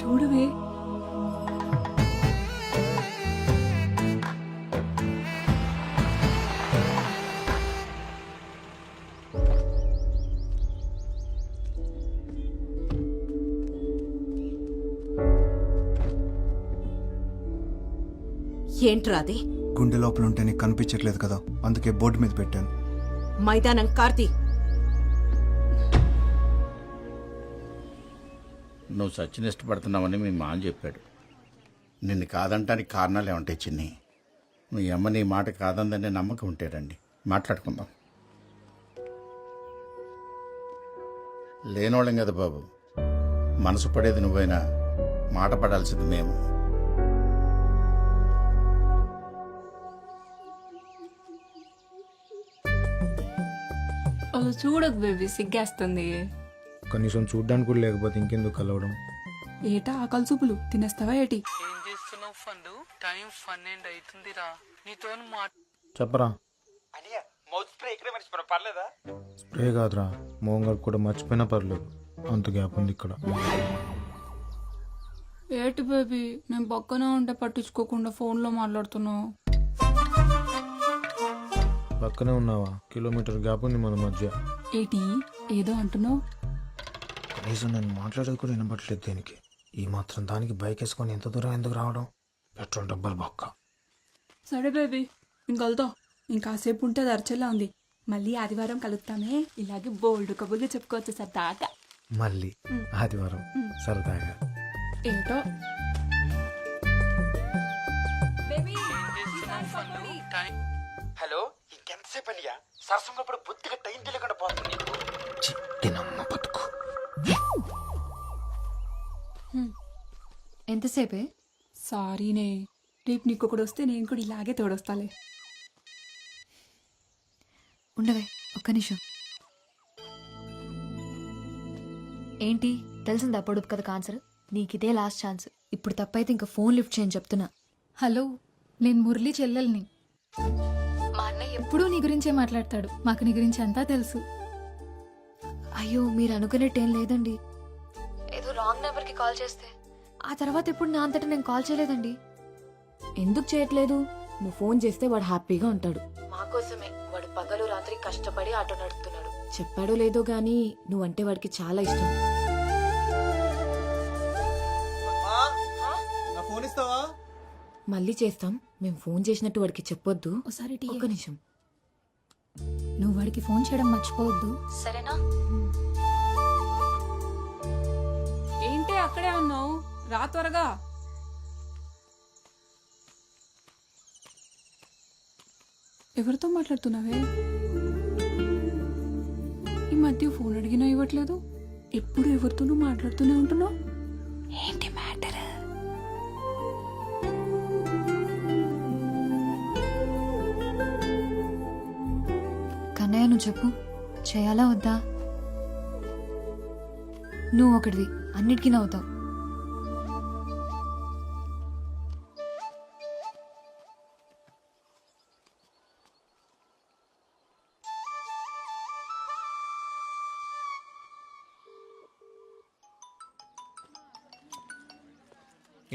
చూడవే ఏంట్రా అది? గుండె లోపల ఉంటే నీకు కనిపించట్లేదు కదా, అందుకే బోర్డు మీద పెట్టాను. మైదానం కార్తీ. నువ్వు సచిన్ ఇష్టపడుతున్నావని మీ మామ చెప్పాడు. నిన్ను కాదంటానికి కారణాలు ఏమంటాయి చిన్ని? మీ అమ్మ నీ మాట కాదందనే నమ్మకం ఉంటాడండి. మాట్లాడుకుందాం. లేనోళ్ళం కదా బాబు. మనసు పడేది నువ్వైనా మాట పడాల్సింది మేము. చూడకు బేబీ, సిగ్గేస్తుంది. కనీసం చూడ్డానికి కూడా లేకపోతే ఇంకెందుకు కలవడం? ఏటా ఆకలి చూపులు తినేస్తావా ఏటి? ఏం చేస్తున్నావు ఫండు? టైం 12 అవుతుందిరా. నీతో చెప్పరా. మౌత్ స్ప్రే ఇక్కడే మర్చిపోయినా పర్లేదా? స్ప్రే కాదురా, మోహన్ కూడా మర్చిపోయినా పర్లేదు. అంత గ్యాప్ ఉంది ఇక్కడ. ఏటి బేబీ, నేను పక్కనే ఉంటే పట్టించుకోకుండా ఫోన్లో మాట్లాడుతున్నావు. పక్కనే ఉన్నావా? కిలోమీటర్ గ్యాప్ ఉంది మన మధ్య. ఏటి ఏదో అంటున్నావు? కనీసం నేను మాట్లాడేది కూడా వినపట్లేదు దేనికి. ఈ మాత్రం దానికి బైక్ వేసుకొని ఎంత దూరం ఎందుకు రావడం? పెట్రోల్ డబ్బులు బొక్క. సరే బేబీ, ఇంకలుతా. ఇంకాసేపు ఉంటే అది అరచేలా ఉంది. మళ్ళీ ఆదివారం కలుగుతామే, ఇలాగే బోల్డ్ కబుర్లు చెప్పుకోవచ్చు సరదాగా. మళ్ళీ ఆదివారం సరదాగా. ఏంటో హలో, ఇంకెంతసేపు అనియా? సరసంగా ఇప్పుడు బొత్తిగా టైం తెలియకుండా పోతుంది. చిట్టినమ్మ బతుకు. ఎంతసేపే? సారీనే, రేపు నీకు ఒకటి వస్తే నేను కూడా ఇలాగే తోడొస్తాలే. ఉండవే ఒక్క నిమిషం. ఏంటి తెలిసిందా పొడుపు కదా ఆన్సర్? నీకిదే last chance. ఇప్పుడు తప్పైతే ఇంకా ఫోన్ లిఫ్ట్ చేయని చెప్తున్నా. హలో, నేను మురళి చెల్లెల్ని. మా అన్నయ్య ఎప్పుడూ నీ గురించే మాట్లాడతాడు. మాకు నీ గురించి అంతా తెలుసు. అయ్యో మీరు అనుకునేట్టేం లేదండి. ఏదో రాంగ్ నెంబర్కి కాల్ చేస్తే ఆ తర్వాత ఎప్పుడు నా అంతటా నేను కాల్ చేయలేదండి. ఎందుకు చేయట్లేదు? నువ్వు ఫోన్ చేస్తే వాడు హ్యాపీగా ఉంటాడు. మా కోసమే వాడు పగలు రాత్రి కష్టపడి ఆటో నడుపుతున్నాడు. చెప్పాడో లేదో గానీ నువ్వంటే వాడికి చాలా ఇష్టం. నా ఫోన్ ఇస్తావా? మళ్ళీ చేస్తాం. మేము ఫోన్ చేసినట్టు వాడికి చెప్పొద్దు. ఒకసారి ఒక్క నిమిషం. నువ్వు వాడికి ఫోన్ చేయడం మర్చిపోవద్దు, సరేనా? ఏంటి అక్కడే ఉన్నావు? రా త్వరగా. ఎవరితో మాట్లాడుతున్నావే? ఈ మధ్య ఫోన్ అడిగినా ఇవ్వట్లేదు. ఎప్పుడు ఎవరితోనూ మాట్లాడుతూనే ఉంటున్నావు. ఏంటి మ్యాటర్? కన్నయ్య నువ్వు చెప్పు, చేయాలా వద్దా? నువ్వు ఒకటివి, అన్నిటికీ నవ్వుతావు.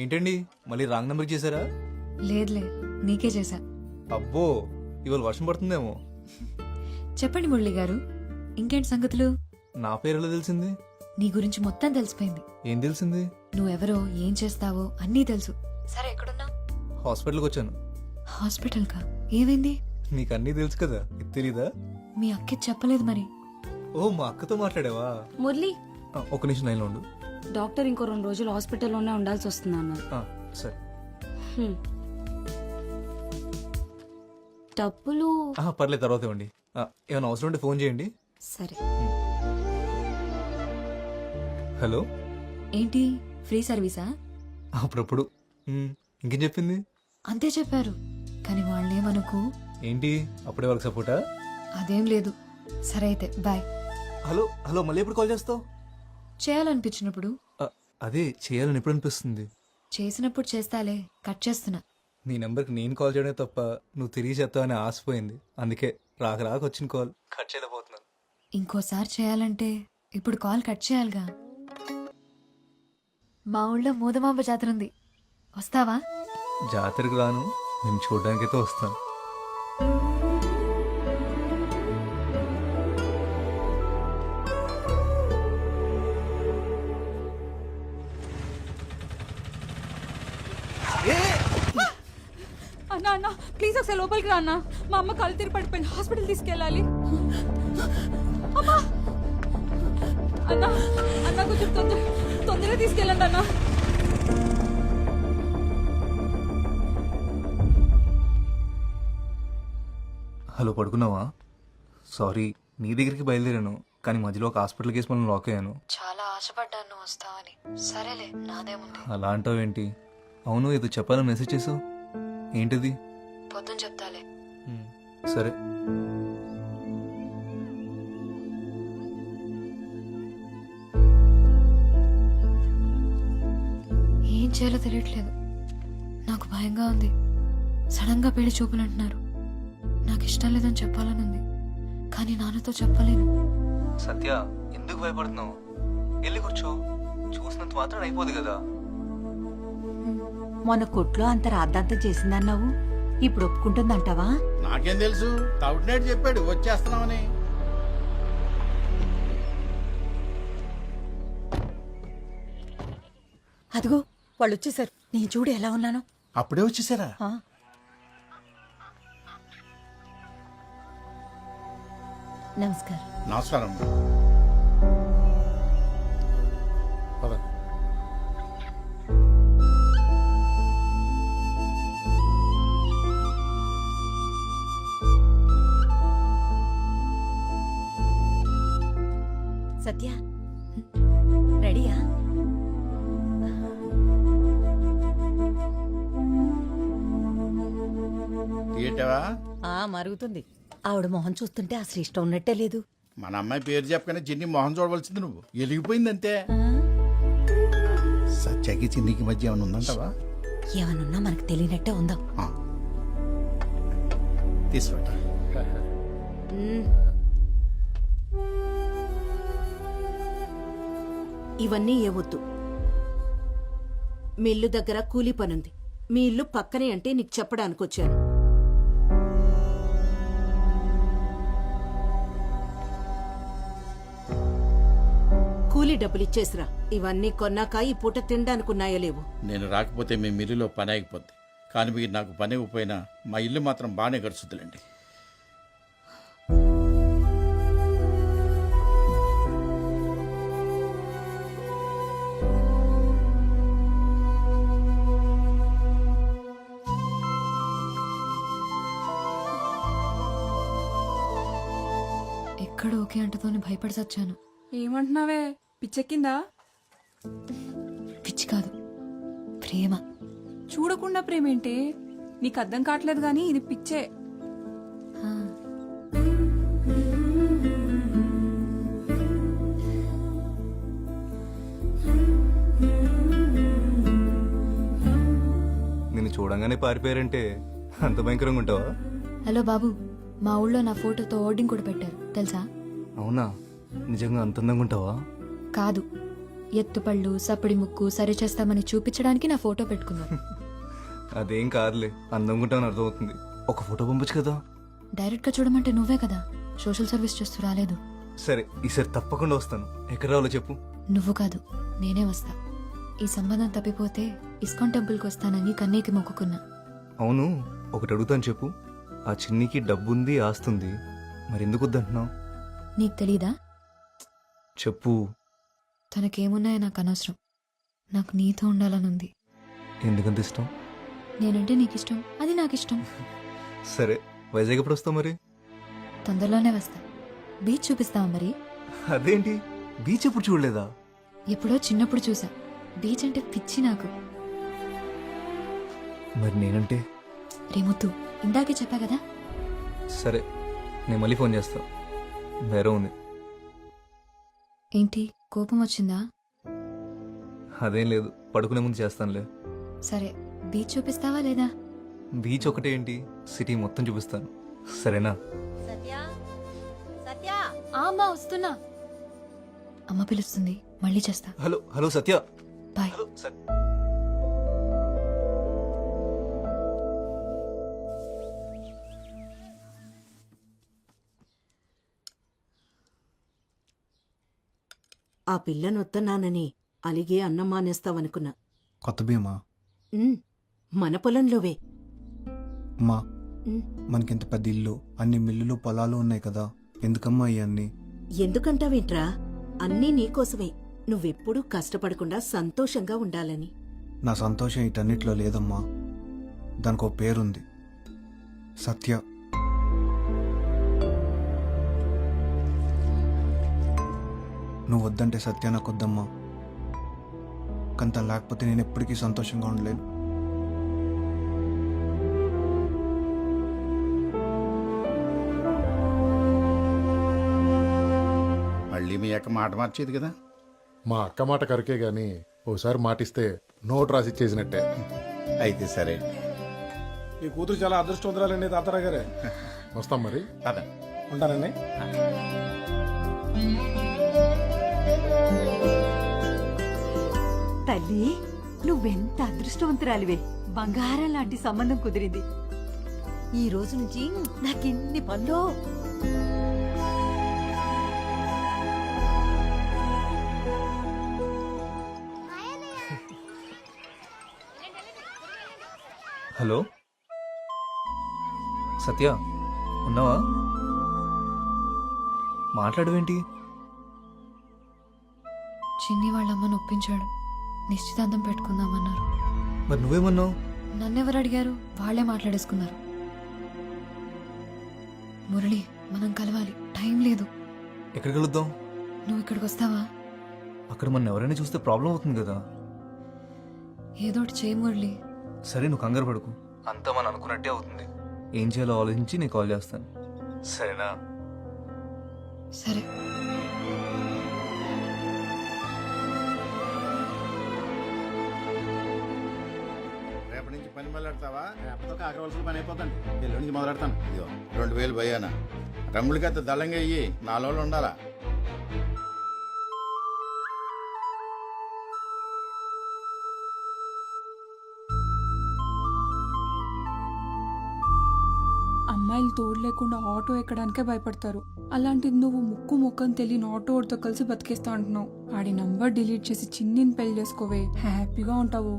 ఏంటండి మళ్ళీ రాంగ్ నెంబర్ చేశారా? లేదులే, నీకే చేశా. అబ్బో, ఇవాళ వర్షం పడుతుందేమో. చెప్పండి మురళి గారు, ఇంకేంటి సంగతులు? నా పేరు ఎలా తెలిసింది? నీ గురించి మొత్తం తెలిసిపోయింది. ఏం తెలిసింది? నువ్వెవరో, ఏం చేస్తావో అన్నీ తెలుసు. సరే ఎక్కడున్నా? హాస్పిటల్కి వచ్చాను. హాస్పిటల్ కా? ఏమైంది? నీకు అన్నీ తెలుసు కదా, ఇది తెలీదా? మీ అక్కి చెప్పలేదు మరి. ఓ మా అక్కతో మాట్లాడావా? మురళి ఒక నిమిషం లైన్లో ఉండు. డాక్టర్ ఇంకో 2 రోజులు హాస్పిటల్లోనే ఉండాల్సి వస్తుంది అన్నారు. సరే. డబ్బులు పర్లేదు, తర్వాత ఇవ్వండి. ఏమైనా అవసరం ఉంటే ఫోన్ చేయండి. సరే. హలో, ఏంటి ఫ్రీ సర్వీసా? అప్పుడప్పుడు. ఇంకేం చెప్పింది? అంతే చెప్పారు, కానీ వాళ్ళేమనుకు. ఏంటి అప్పుడే వాళ్ళకి సపోర్టా? అదేం లేదు. సరే అయితే బాయ్. హలో హలో, మళ్ళీ ఎప్పుడు కాల్ చేస్తావు? చేయాలనిపించినప్పుడు. అదే చేయాలని ఎప్పుడు అనిపిస్తుంది? చేసినప్పుడు చేస్తాలే, కట్ చేస్తున్నా. నీ నెంబర్కి నేను కాల్ చేయడమే తప్ప నువ్వు తిరిగి చేస్తావని ఆశపోయింది. అందుకే రాక వచ్చిన కాల్ కట్ చేయలేకపోతున్నాను. ఇంకోసారి చేయాలంటే ఇప్పుడు కాల్ కట్ చేయాలిగా. మా ఊళ్ళో మూదమాంబ జాతర ఉంది, వస్తావా? జాతరకు రాను, నేను చూడడానికైతే వస్తాను. అన్నా అన్నా ప్లీజ్ ఒకసారి లోపలికి రా అన్న. మా అమ్మ కళ్ళు తిరిగి పడిపోయింది, హాస్పిటల్ తీసుకెళ్ళాలి. అమ్మా అన్న అన్న కొంచెం తొందరగా తీసుకెళ్ళండి అన్న. హలో, పడుకున్నావా? సారీ, నీ దగ్గరికి బయలుదేరాను, కానీ మధ్యలో ఒక హాస్పిటల్ కేసు మనం లాక్ అయ్యాను. చాలా ఆశపడ్డాను వస్తావని. సరేలే, నాదేముంది. అలా అంటావేంటి? అవును, ఏదో చెప్పాలని మెసేజ్ చేసావు, ఏంటిది? పొద్దున చెప్తాలే. సరే. ఏం చేయాలో తెలియట్లేదు, నాకు భయంగా ఉంది. సడన్ గా పెళ్లి చూపులు అంటున్నారు. నాకు ఇష్టం లేదని చెప్పాలని ఉంది, కానీ నాన్నతో చెప్పలేను. సత్య, ఎందుకు భయపడుతున్నావు? వెళ్ళి కూర్చో, చూసినంత మాత్రం అయిపోదు కదా. మొన్న కొట్లో అంత రాద్ధాంతం చేసిందన్నావు, ఇప్పుడు ఒప్పుకుంటుందంటావా? నాకేం తెలుసు, తౌటినేడు చెప్పాడు వచ్చేస్తున్నామని. అదిగో వాళ్ళు వచ్చేసారు, నీ చూడు ఎలా ఉన్నాను. అప్పుడే వచ్చేసారా? నమస్కారం. నమస్కారం. సత్య రెడీయా? తీయటవా? మరుగుతుంది. ఆవిడ మొహం చూస్తుంటే అసలు ఇష్టం ఉన్నట్టే లేదు. మన అమ్మాయి పేరు చెప్పగానే చిన్ని మొహం చూడవలసింది నువ్వు. ఎలిగిపోయిందంతే. సత్యకి చిన్నికి మధ్య ఏమైనా ఉందంటావా? ఏమనున్నా మనకు తెలియనట్టే ఉందాం. తీసుకుంటా. ఇవన్నీ ఏవద్దు. మీ ఇల్లు దగ్గర కూలీ పనుంది. మీ ఇల్లు పక్కనే అంటే నీకు చెప్పడానికి వచ్చాను. కూలీ డబ్బులు ఇచ్చేసిరా. ఇవన్నీ కొన్నాక ఈ పూట తినడానికి ఉన్నాయో లేవు. నేను రాకపోతే మీ మిల్లులో పని ఆగిపోద్ది, కానీ మీరు నాకు పని ఇవ్వకపోయినా మా ఇల్లు మాత్రం బాగానే గడుచుద్దులండి. ఎక్కడ ఓకే అంటతోనే భయపడి చచ్చాను. ఏమంటున్నావే, పిచ్చెక్కిందా? పిచ్చి కాదు, ప్రేమ. చూడకుండా ప్రేమేంటి? నీకు అర్థం కావట్లేదు గానీ ఇది పిచ్చే. నిన్ను చూడంగానే పారిపోయారంటే అంత భయంకరంగా ఉంటావా? హలో బాబు, మా ఊళ్ళో నా ఫోటోతో ఓర్డింగ్ కూడా పెట్టారు తెలుసా? అవునా? నిజంగా అంత అందంగా ఉంటావా? కాదు, ఎత్తుపళ్ళు సప్పడి ముక్కు సరి చేస్తామని చూపించడానికి నా ఫోటో పెట్టుకున్నాను. అదేం కాదులే, అందంగా ఉంటావని అర్థమవుతుంది. ఒక ఫోటో పంపొచ్చు కదా. డైరెక్ట్ గా చూడమంటే నువ్వే కదా సోషల్ సర్వీస్ చేస్తూ రాలేదు. సరే, ఈసారి తప్పకుండా వస్తాను. ఎక్కడ రావాలో చెప్పు. నువ్వు కాదు, నేనే వస్తా. ఈ సంబంధం తప్పిపోతే ఇస్కాన్ టెంపుల్కి వస్తానని కన్నీకి మొక్కుకున్నా. అవును, ఒకటి అడుగుతాను చెప్పు. ఆ చిన్నికి డబ్బుంది, ఆస్తుంది, మరి ఎందుకు వద్దంటున్నావు? నీకు తెలీదా? చెప్పు. తనకేమున్నాయో నాకు అనవసరం. నాకు నీతో ఉండాలని ఉంది. ఎందుకంత ఇష్టం? నేనంటే నీకు ఇష్టం, అది నాకు ఇష్టం. సరే, వైజాగ్ ఎప్పుడు వస్తావు మరి? తొందరలోనే వస్తా. బీచ్ చూపిస్తావా మరి? అదేంటి, బీచ్ ఎప్పుడు చూడలేదా? ఎప్పుడో చిన్నప్పుడు చూసా. బీచ్ అంటే పిచ్చి నాకు. మరి నేనంటే? రేముద్దు, ఇందాకే చెప్పా కదా. సరే, నేను మళ్ళీ ఫోన్ చేస్తా. వేరే ఉంది. ఏంటి, కోపం వచ్చిందా? అదేం లేదు, పడుకునే ముందు చేస్తానులే. సరే, బీచ్ చూపిస్తావా లేదా? బీచ్ ఒకటే ఏంటి, సిటీ మొత్తం చూపిస్తాను. సరేనా? అమ్మా వస్తున్నా. అమ్మ పిలుస్తుంది, మళ్ళీ చేస్తా. హలో హలో సత్య. బాయ్. ఆ పిల్లనొత్తన్నానని అలిగే అన్నం మానేస్తావనుకున్నా. కొత్త భీమా ఉమ్, మన పొలంలోవే. అమ్మా, ఉమ్, మనకింత పెద్ద ఇల్లు, అన్ని మిల్లులు పొలాలు ఉన్నాయి కదా, ఎందుకమ్మా ఇవన్నీ? ఎందుకంటావేంట్రా? అన్నీ నీకోసమే. నువ్వెప్పుడూ కష్టపడకుండా సంతోషంగా ఉండాలని. నా సంతోషం ఇటన్నిటిలో లేదమ్మా. దానికి ఒక పేరుంది, సత్య. నువ్వు వద్దంటే సత్య నాకు వద్దమ్మా. కానీ తను లేకపోతే నేను ఎప్పటికీ సంతోషంగా ఉండలేను. మళ్ళీ మీ అక్క మాట మార్చేది కదా. మా అక్క మాట కరకే గాని ఓసారి మాటిస్తే నోట్ రాసి ఇచ్చేసినట్టే. అయితే సరే. ఈ కూతురు చాలా అదృష్టవంతురాలండి తాతారా గారే. వస్తాం మరి. అదే ఉంటానండి. తల్లి, నువ్వెంత అదృష్టవంతురాలివే. బంగారం లాంటి సంబంధం కుదిరింది. ఈ రోజు నుంచి నాకెన్ని పనులు. హలో సత్య, ఉన్నావా? మాట్లాడవేంటి? చిన్ని వాళ్ళ అమ్మను ఒప్పించాడు. నిశ్చితార్థం పెట్టుకుందామన్నారు. మరి నువ్వేమన్నావు? నన్నెవరు అడిగారు? వాళ్లే మాట్లాడేసుకున్నారు. మురళి, మనం కలవాలి, టైం లేదు. ఎక్కడ కలుద్దాం? నువ్వు ఇక్కడికి వస్తావా? అక్కడ మన ఎవరైనా చూస్తే ప్రాబ్లం అవుతుంది కదా. ఏదోటి చేయి మురళి. సరే, నువ్వు కంగారు పడుకు. అంతా మనం అనుకున్నట్టే అవుతుంది. ఏం చేయాలో ఆలోచించి నేను కాల్ చేస్తాను. సరేనా? సరే. రేపటి నుంచి పని మొదలెడతావా? రేపటితో కాకరవలసిన పని అయిపోతుంది. ఎల్లుండి నుంచి మొదలెడతాను. ఇదిగో 2000 భయానా. రంగులకైతే దళంగా అయ్యి 4 రోజులు ఉండాలా. అమ్మాయిలు తోడు లేకుండా ఆటో ఎక్కడానికే భయపడతారు. అలాంటిది నువ్వు ముక్కు ముక్కని తెలియని ఆటోడితో కలిసి బతికేస్తా అంటున్నావు. ఆడి నంబర్ డిలీట్ చేసి చిన్నిని పెళ్లి చేసుకోవే, హ్యాపీగా ఉంటావు.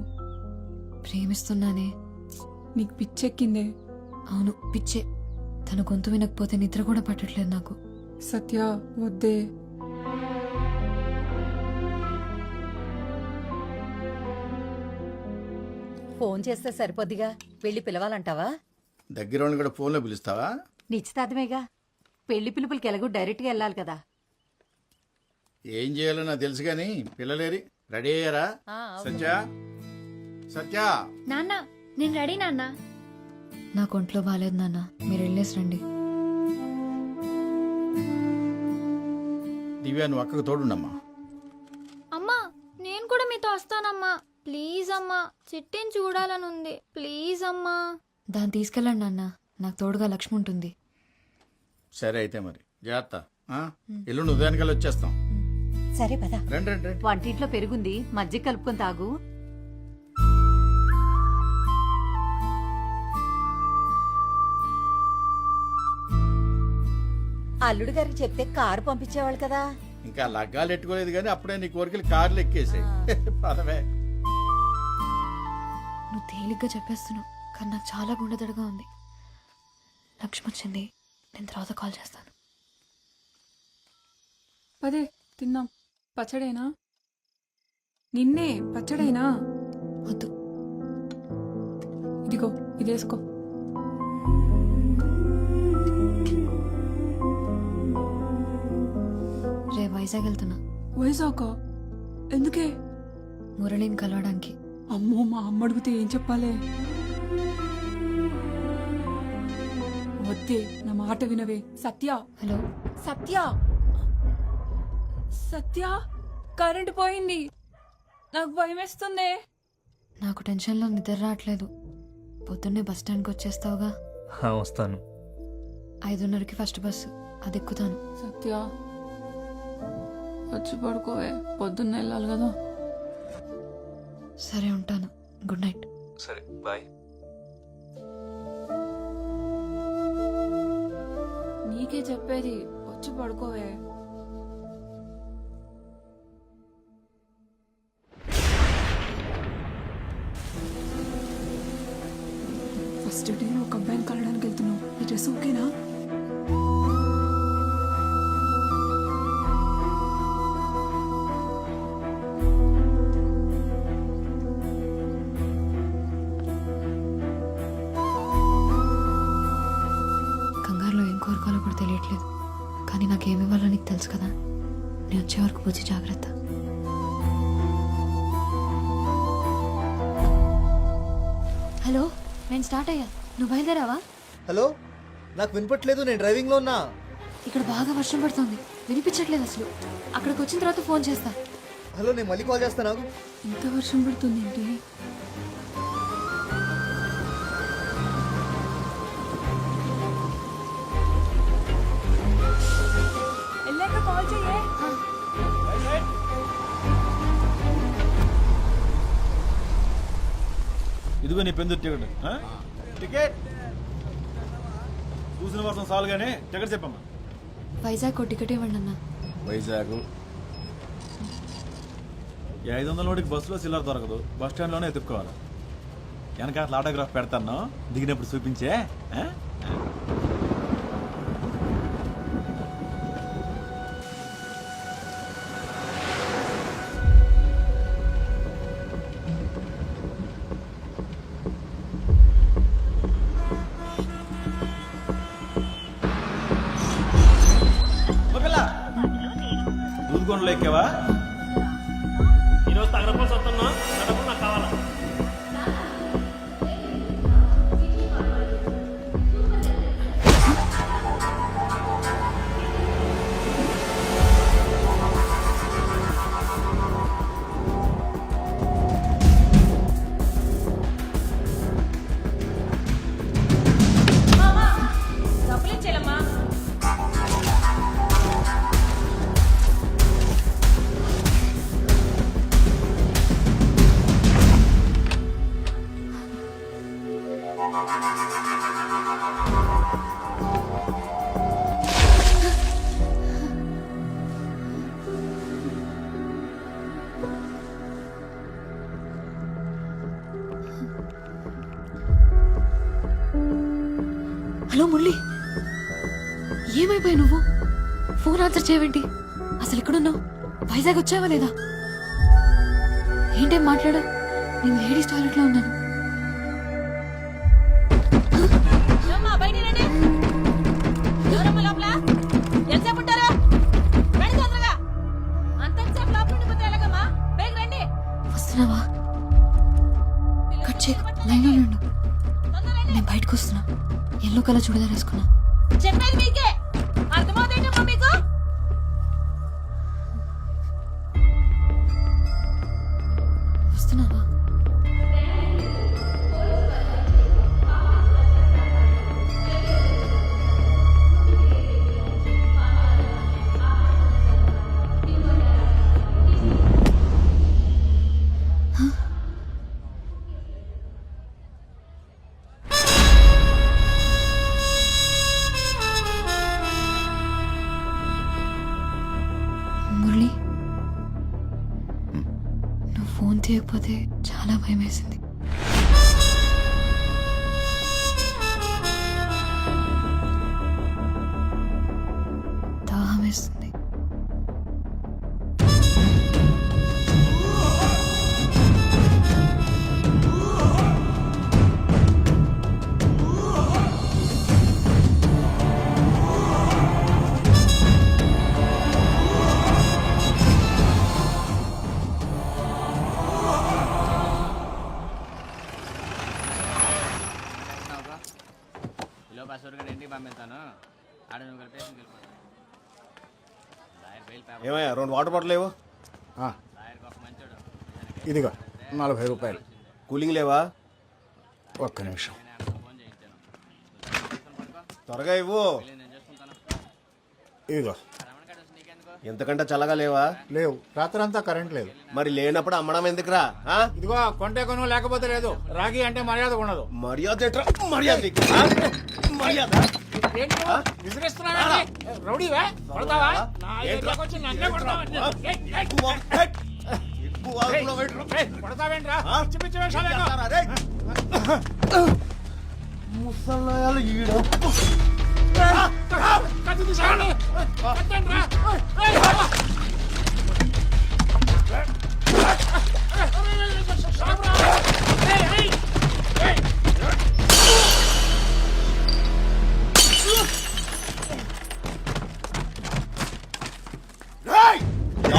ప్రేమిస్తున్నానే. నీకు పిచ్చెక్కిందే. అవును, పిచ్చే. తన గొంతు వినకపోతే నిద్ర కూడా పట్టట్లేదు నాకు. సత్య, వద్దే. ఫోన్ చేస్తే సరిపోద్దిగా. వెళ్ళి పిలవాలంటావా? దగ్గర వాళ్ళని కూడా ఫోన్లో పిలుస్తావా? నిశ్చితార్థమేగా. పెళ్లి పిలుపులకి ఎలాగో డైరెక్ట్గా వెళ్ళాలి కదా. ఏం చేయాలో నాకు తెలుసు కానీ పిల్లలేరి రెడీ అయ్యారా? సత్య, సత్య. నాన్న, నేను రెడీ నాన్న. నాకు ఒంట్లో బాగాలేదు నాన్న, మీరు వెళ్ళేసి రండి. దివ్యా, నువ్వు అక్కకు తోడుండమ్మా. అమ్మా, నేను కూడా మీతో వస్తానమ్మా. ప్లీజ్ అమ్మా, చిట్టిని చూడాలనుంది. ప్లీజ్ అమ్మా. దాన్ని తీసుకెళ్ళండి నాన్న, నాకు తోడుగా లక్ష్మి ఉంటుంది. సరే అయితే మరి జాగ్రత్త. ఎల్లుండి ఉదయానికల్లా వచ్చేస్తాం. సరే పద. రండి రండి. వంటింట్లో పెరుగుంది, మజ్జిగ కలుపుకొని తాగు. అల్లుడు గారికి చెప్తే కారు పంపించేవాళ్ళు కదా. ఇంకా లగ్గాలు ఎట్టుకోలేదు కానీ అప్పుడే నీ కోరికలు కార్లు ఎక్కేసాయి. పదవే. నువ్వు తేలిగ్గా చెప్పేస్తున్నావు, కానీ నాకు చాలా గుండెదడగా ఉంది. లక్ష్మి వచ్చింది, నేను తర్వాత కాల్ చేస్తాను. పదే, తిందాం. పచ్చడేనా? నిన్నే పచ్చడేనా? వద్దు. ఇదిగో ఇదేసుకో. రే వైజాగ్ వెళ్తున్నా. వైజాగ్ ఎందుకే? మురళిని కలవడానికి. అమ్మో, మా అమ్మ అడిగితే ఏం చెప్పాలే? వద్దే, నా మాట వినవే. సత్య. హలో సత్య, సత్య, కరెంటు పోయింది. నాకు భయం వేస్తుంది. నాకు టెన్షన్లో నిద్ర రావట్లేదు. పొద్దున్నే బస్ స్టాండ్కి వచ్చేస్తావుగా? వస్తాను. 5:30కి ఫస్ట్ బస్సు, అది ఎక్కుతాను. సత్య, వచ్చి పడుకోవే, పొద్దున్న వెళ్ళాలి కదా. సరే ఉంటాను. Good night. సరే బాయ్. నీకే చెప్పేది, వచ్చి పడుకోవే. ఫస్ట్ డే ఒక అబ్బాయిని కలవడానికి వెళ్తున్నావు. ఈ డ్రెస్ ఓకేనా? కంగారులో ఏం కోరుకోవాలో కూడా తెలియట్లేదు. కానీ నాకేమి ఇవ్వాలో నీకు తెలుసు కదా. నేను వచ్చే వరకు పూచి జాగ్రత్త. హలో, నేను స్టార్ట్ అయ్యా. నువ్వు బయలుదేరావా? హలో, నాకు వినపట్లేదు. నేను డ్రైవింగ్లో ఉన్నా. ఇక్కడ బాగా వర్షం పడుతుంది, వినిపించట్లేదు అసలు. అక్కడికి వచ్చిన తర్వాత ఫోన్ చేస్తా. హలో, నేను మళ్ళీ కాల్ చేస్తాను. ఇంత వర్షం పడుతుంది ఏంటి? వెళ్ళాక కాల్ చెయ్యే. ఇదిగో నీ పెందు టికెట్. టికెట్ చూసిన వర్షం సాల్ గానే టికెట్ చెప్పమ్మా. వైజాగ్ టికెట్ ఇవ్వండి అన్న. వైజాగ్ 500 నోటికి బస్సులో చిల్లర దొరకదు, బస్ స్టాండ్లోనే ఎత్తుక్కోవాలి. వెనక అట్లా ఆటోగ్రాఫ్ పెడతాను, దిగినప్పుడు చూపించే. దూదుకొండలో ఎక్కావా? ఈరోజు తగరపల్స్ వస్తున్నా, నా డబ్బులు నాకు కావాలా? డబ్బులు ఇచ్చేలమ్మా. హలో మురళి, ఏమైపోయావు నువ్వు? ఫోన్ ఆన్సర్ చేయవేంటి? అసలు ఎక్కడున్నావు? వైజాగ్ వచ్చావా లేదా? ఏంటేం మాట్లాడా? నేను లేడీస్ టాయిలెట్లో ఉన్నాను. వస్తున్నావా? కట్ చేయకు, లైన్లో ఉండు. నేను బయటకు వస్తున్నా. ఎల్లో కలర్ చూడదారు వేసుకున్నా. చెప్పేది మీకే అర్థమవుతాయిటమ్మా మీకు. వస్తున్నావా? మురళి, నువ్వు ఫోన్ తీయకపోతే చాలా భయం వేసింది. దాహం వేస్తుంది. ఏమయ్యా 2 వాటర్ బాటిల్ లేవు? ఇదిగో 40 రూపాయలు. కూలింగ్ లేవా? ఒక్క నిమిషం. త్వరగా ఇవ్వు. ఇదిగో. ఎంతకంటే చల్లగా లేవా? లేవు, రాత్రంతా కరెంట్ లేదు. మరి లేనప్పుడు అమ్మడం ఎందుకురా? ఇదిగో కొంటే కొను, లేకపోతే లేదు. రాగి అంటే మర్యాద ఉండదు. మర్యాద ఎట్రా? మర్యాద నీకు? మర్యాద రౌడీవా? కొడతావా? నా ఏరియాకి వచ్చి నన్నే కొడతావా? కొడతావేంట్రా? పిచ్చి పిచ్చి వేషాలేంటో. ముసలాయాలు ఈడ కత్తి తీసుకోండి. కట్టండిరా.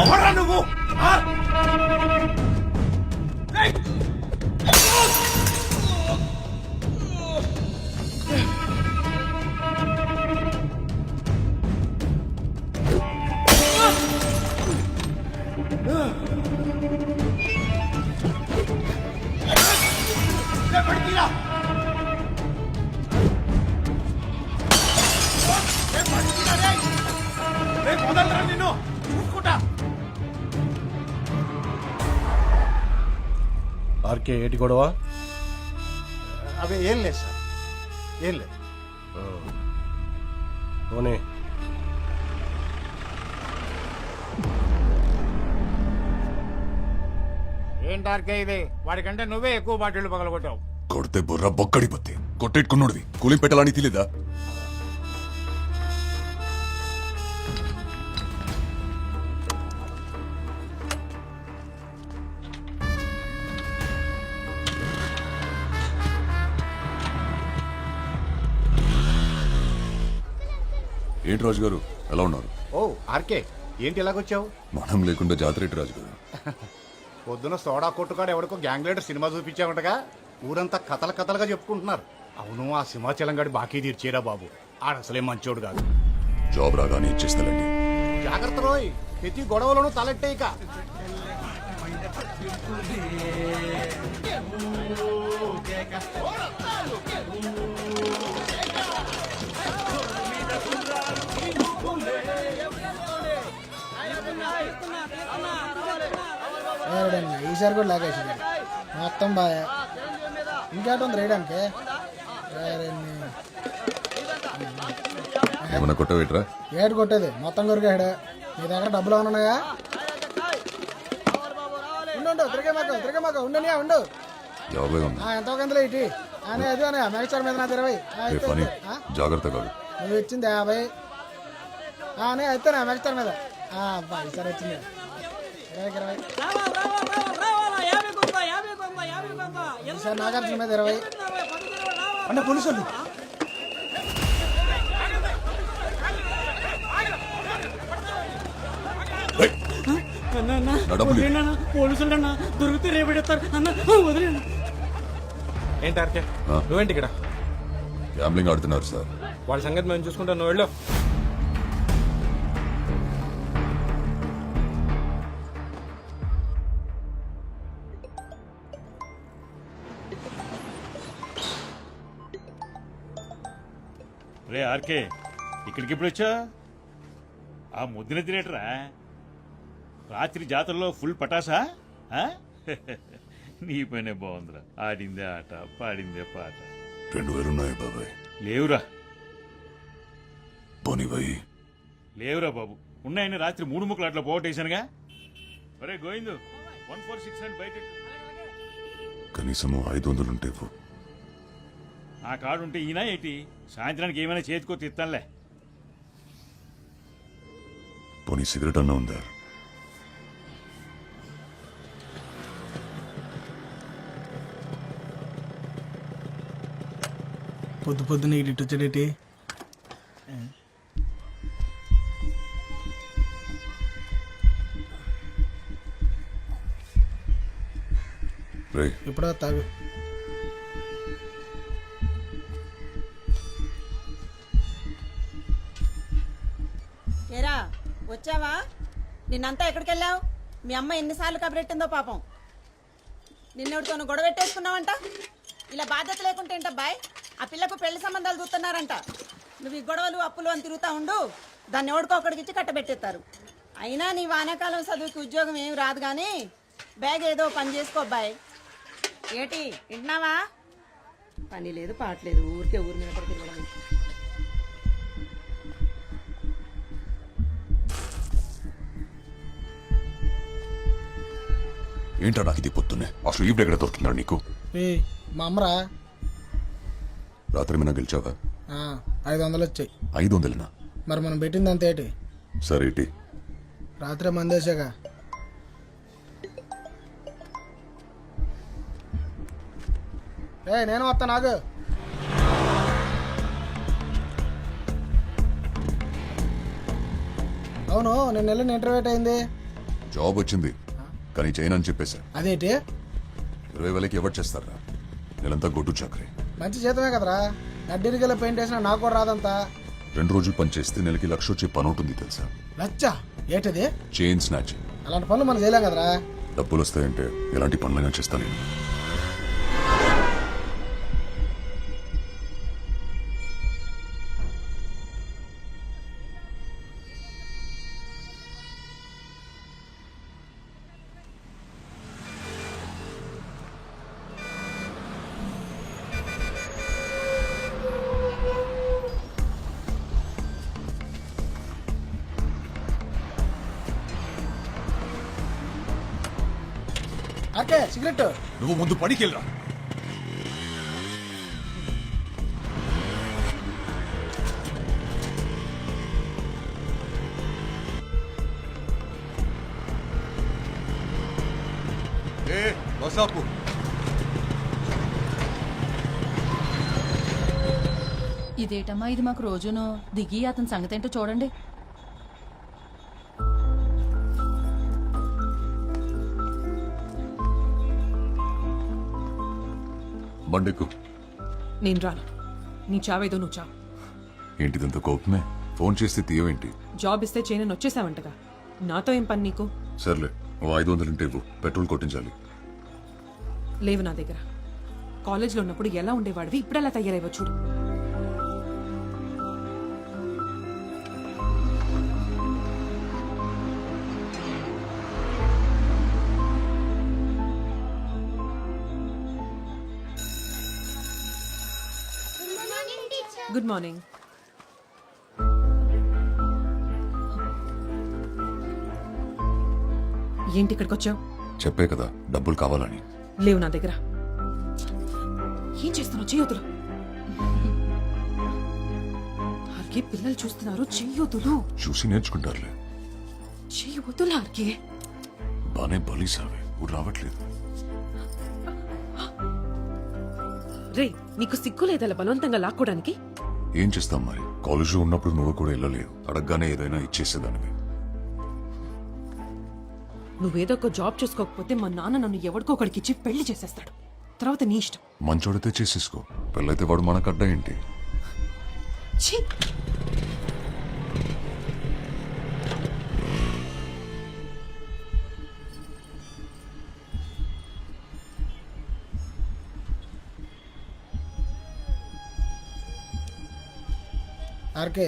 ఎవరా నువ్వు? నిన్ను చూసుకుంటా. ఆర్కే ఏటి గొడవ? అవి ఏం లేదు సార్, ఏం లేదు. పోనీ ఏంటార్కే ఇది? వాడికంటే నువ్వే ఎక్కువ బాటిళ్ళు పగలగొట్టావు. కొడితే బుర్ర బొక్కడిపోతే కొట్టేట్టుకున్నోడివి కూలింగ్ పెట్టాలని తెలియదా? ఏంటి రాజు గారు ఎలా ఉన్నారు? ఓ ఆర్కే, ఏంటి ఇలాగొచ్చావు? మనం లేకుండా జాతర ఏంటి రాజు గారు? పొద్దున సోడా కొట్టుకాడు ఎవరికో గ్యాంగ్ లీడర్ సినిమా చూపించామంటగా, ఊరంతా కథలు కథలుగా చెప్పుకుంటున్నారు. అవును, ఆ సింహాచలం గడి బాకీ తీర్చేరా బాబు. ఆడసలే మంచోడు కాదు. జాబ్ రాగానే ఇచ్చేస్తానండి. జాగ్రత్త రోయ్, ప్రతి గొడవలోనూ తలెట్టే ఇక. ఈసారి కూడా లాగేసింది మొత్తం బాగా. ఇంకేటుంది రేయడానికి? ఏమన్నా కొట్టవేట్రా? ఏడు కొట్టేది మొత్తం కొరికాడు. నీ దగ్గర డబ్బులు ఏమైనా ఉన్నాయా? ఉండు, తిరిగే మాకు ఉండనియా ఉండు. 50 ఉంది. ఎంతో కందులో ఇటీ అని అది అని మేకచార్ మీద నాది 20. జాగ్రత్త కాదు. నువ్వు ఇచ్చింది 50 అని అయితే నా మేకచార్ మీద ఈసారి వచ్చింది 20. ఈసారి నాగార్జున మీద 20. అంటే పోలీసు పోలీసులు అన్న దొరికితే రేపెడతారు అన్న, వదిలేండి. ఏంటి ఆర్కే, నువ్వేంటి ఇక్కడ? గ్యాంబ్లింగ్ ఆడుతున్నారు సార్. వాళ్ళ సంగతి మేము చూసుకుంటాం, నువ్వు వెళ్ళు. రే ఆర్కే, ఇక్కడికి ఎప్పుడు వచ్చా? ఆ ముద్దున తినేటరా? రాత్రి జాతరలో ఫుల్ పటాసా? నీ పైనే బాగుందిరా. ఆడిందే ఆట, పాడిందే పాట. 2000 ఉన్నాయి బాబాయ్. లేవురా. పోనీ బాయ్. లేవురా బాబు, ఉన్నాయని రాత్రి 3 ముక్కలు అట్లా పోగొట్టేశానుగా. ఒరే గోవిందు, 146 అండ్ బయట కనీసం 500 ఉంటే ఆ కార్డు ఉంటే ఈయన ఏంటి? సాయంత్రానికి ఏమైనా చేతికో తిత్తానులే. పోనీ సిగరెట్ అన్నా ఉందా? పొద్దున ఇటు వచ్చాడేటి? ఇప్పుడా తాగు. నిన్నంతా ఎక్కడికి వెళ్ళావు? మీ అమ్మ ఎన్నిసార్లు కబరెట్టిందో పాపం. నిన్నెవరితోనూ గొడవ పెట్టేసుకున్నావంట. ఇలా బాధ్యత లేకుంటే ఏంటబ్బాయ్? ఆ పిల్లకు పెళ్లి సంబంధాలు చూస్తున్నారంట. నువ్వు ఈ గొడవలు అప్పులు అని తిరుగుతా ఉండు, దాన్ని ఎవడికో ఒకడికి ఇచ్చి కట్టబెట్టేస్తారు. అయినా నీ వానాకాలం చదువుకి ఉద్యోగం ఏమి రాదు కానీ బ్యాగ్ ఏదో పని చేసుకో అబ్బాయి. ఏటి వింటున్నావా? పని లేదు పాటలేదు, ఊరికే ఊరి మీద పడి తిరగడం. ఏంటో నాకు ఇది పొద్దున్నే అసలు ఈ ఎక్కడ దొరుకుతున్నాడు నీకు? మా అమ్మరా రాత్రి మీద గెలిచావా? 500 వచ్చాయి. 500నా? మరి మనం పెట్టింది అంత ఏంటి? సరే ఇటీ. రాత్రే మందేశాగా. నేను వస్తా. నాకు అవును, నేను వెళ్ళిన ఇంటర్వ్యూ అయింది. జాబ్ వచ్చింది కానీ చేయనని చెప్పేశా. అదేంటి? 20,000కి ఎవరు చేస్తారా? నెలంతా గొడ్డు చాకరీ. మంచి జీతమే కదరా. నడ్డిరిగల పెయింట్ వేసినా నాకు కూడా రాదంతా. 2 రోజులు పని చేస్తే నెలకి 1,00,000 వచ్చే పని ఉంటుంది తెలుసా? లచ్చ ఏంటది? Chain snatch. అలాంటి పనులు మనం చేయలేం కదరా. డబ్బులు వస్తాయంటే ఎలాంటి పనులైనా చేస్తాను నేను. అక్కే సిగరెట్. నువ్వు ముందు పనికి వెళ్ళరా. ఇదేటమ్మా ఇది మాకు రోజును దిగి అతని సంగతి ఏంటో చూడండి. బండికు. నేను రాను. నీ చావేదో నువ్వు చావు. ఏంటిదంత కోపమే? ఫోన్ చేస్తే తీయవేంటి? జాబ్ ఇస్తే చేయనని వచ్చేసావంటగా. నాతో ఏం పని నీకు? సర్లే, ఓ 500 ఉంటే ఇవ్వు, పెట్రోల్ కొట్టించాలి. లేవు నా దగ్గర. కాలేజ్లో ఉన్నప్పుడు ఎలా ఉండేవాడివి, ఇప్పుడు ఎలా తయారైవో చూడు. Good morning. ఏంటి ఇక్కడికి వచ్చావు? చెప్పే కదా డబ్బులు కావాలని. లేవు నా దగ్గర. ఏం చేస్తున్నావు? చెయ్యొద్దులు. ఆర్కే పిల్లలు చూస్తున్నారు, చెయ్యొద్దులు. చూసి నేర్చుకుంటారులే. చెయ్యొద్దులు ఆర్కే. బానే బలిసావే, ఊరు రావట్లేదు. రే, నీకు సిగ్గు లేదలా బలవంతంగా లాక్కోడానికి? ఏం చేస్తాం మరి, కాలేజీలో ఉన్నప్పుడు నువ్వు కూడా వెళ్ళలేదు. అడగగానే ఏదైనా ఇచ్చేసేదానివి. నువ్వేదో ఒక జాబ్ చేసుకోకపోతే మా నాన్న నన్ను ఎవరికో ఒకడికి ఇచ్చి పెళ్లి చేసేస్తాడు. తర్వాత నీ ఇష్టం. మంచోడితే చేసేసుకో, పెళ్ళైతే వాడు మనకు అడ్డా ఏంటి? ఛీ! ఆర్కే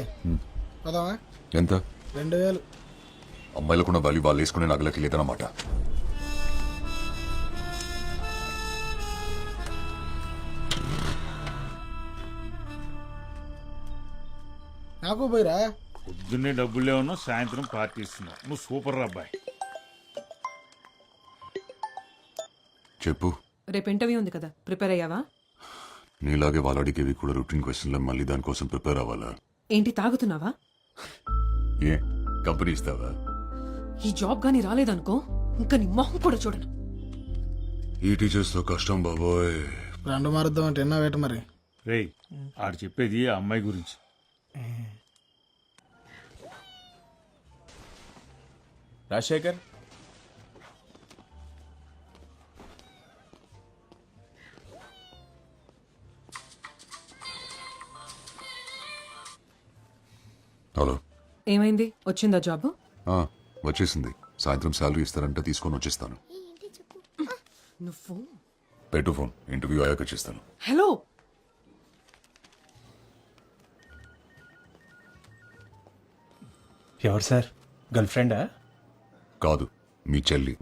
పదవా? ఎంత? 2000. అమ్మాయిలకున్న వాల్యూ వాళ్ళు వేసుకునే నగలకి లేదన్నమాట. నాకు పోయిరా. పొద్దున్నే డబ్బులు లేవన్నా, సాయంత్రం పార్టీ ఇస్తున్నావు. నువ్వు సూపర్ అబ్బాయి. చెప్పు. రేపు ఇంటర్వ్యూ ఉంది కదా, ప్రిపేర్ అయ్యావా? నీలాగే వాళ్ళు అడిగేవి కూడా రొటీన్ క్వశ్చన్లు, మళ్ళీ దానికోసం ప్రిపేర్ అవ్వాలా? ఏంటి తాగుతున్నావా? ఏ కంపెనీ ఇస్తావా? ఈ జాబ్ గానీ రాలేదనుకో, ఇంకా నీ మొహం కూడా చూడను. ఈ టీచర్స్ తో కష్టం బాబోయ్. రెండు మారుద్దాం అంటే ఎన్నో వేట మరి. రేయ్, ఆడు చెప్పేది ఆ అమ్మాయి గురించి. రాజశేఖర్, హలో. ఏమైంది? వచ్చిందా జాబ్? వచ్చేసింది. సాయంత్రం శాలరీ ఇస్తారంటే తీసుకొని వచ్చేస్తాను. నువ్వు పెట్టు ఫోన్, ఇంటర్వ్యూ అయ్యాక చేస్తాను. హలో ఎవరు సార్? గర్ల్ ఫ్రెండా? కాదు, మీ చెల్లి.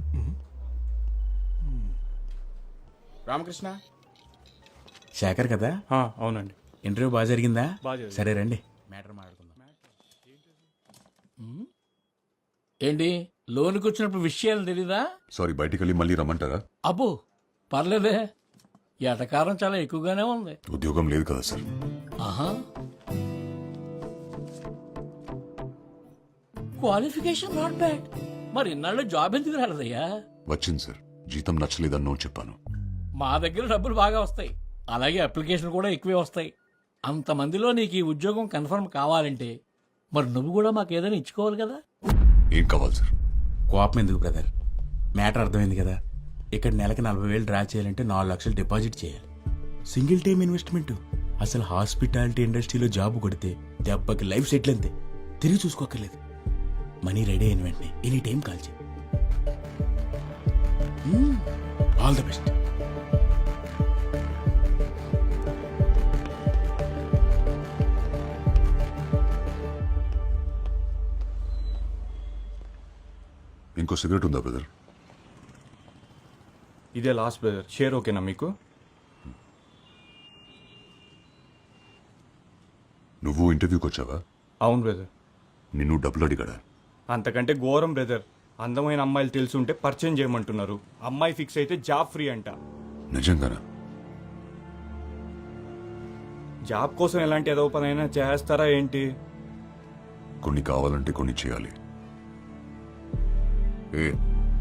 రామకృష్ణ శేఖర్ కదా? అవునండి. ఇంటర్వ్యూ బాగా జరిగిందా? బాగా జరిగింది. సరే రండి, మ్యాటర్ మాట్లాడుకుందాం. ఏంటి లోనికి వచ్చినప్పుడు విషయాలు తెలీదా? సారీ, బయటికి వెళ్ళి మళ్ళీ రమ్మంటారా? అబ్బో పర్లేదే, ఎటకారం చాలా ఎక్కువగానే ఉంది. ఉద్యోగం లేదు కదా సార్. ఆహా, క్వాలిఫికేషన్ నాట్ బ్యాడ్. మరి ఇన్నాళ్ళు జాబ్ ఎందుకు రాలేదయ్యా? వచ్చింది సార్, జీతం నచ్చలేదని నో చెప్పాను. మా దగ్గర డబ్బులు బాగా వస్తాయి, అలాగే అప్లికేషన్ కూడా ఎక్కువే వస్తాయి. అంతమందిలో నీకు ఈ ఉద్యోగం కన్ఫర్మ్ కావాలంటే మరి నువ్వు కూడా మాకు ఏదైనా ఇచ్చుకోవాలి కదా. ఏం కావాలి సార్? కోపం ఎందుకు బ్రదర్, మ్యాటర్ అర్థమైంది కదా. ఇక్కడ నెలకి 40,000 డ్రా చేయాలంటే 4 లక్షలు డిపాజిట్ చేయాలి. Single time investment. అసలు హాస్పిటాలిటీ ఇండస్ట్రీలో జాబ్ కొడితే దెబ్బకి లైఫ్ సెటిల్ అంతే, తిరిగి చూసుకోక్కర్లేదు. మనీ రెడీ అయిన వెంటనే ఎనీ టైం కాల్ చేయి. All the best. ఇంకో సిగరెట్ ఉందా బ్రదర్? ఇదే లాస్ట్ బ్రదర్. షేర్ ఓకేనా మీకు? నువ్వు ఇంటర్వ్యూకి వచ్చావా? అవును బ్రదర్. నిన్ను డబ్బులు అడిగాడా? అంతకంటే ఘోరం బ్రదర్. అందమైన అమ్మాయిలు తెలుసుంటే పరిచయం చేయమంటున్నారు. అమ్మాయి ఫిక్స్ అయితే జాబ్ ఫ్రీ అంట. నిజంగానా? జాబ్ కోసం ఎలాంటి ఏదో పనైనా చేస్తారా ఏంటి? కొన్ని కావాలంటే కొన్ని చేయాలి. ఏ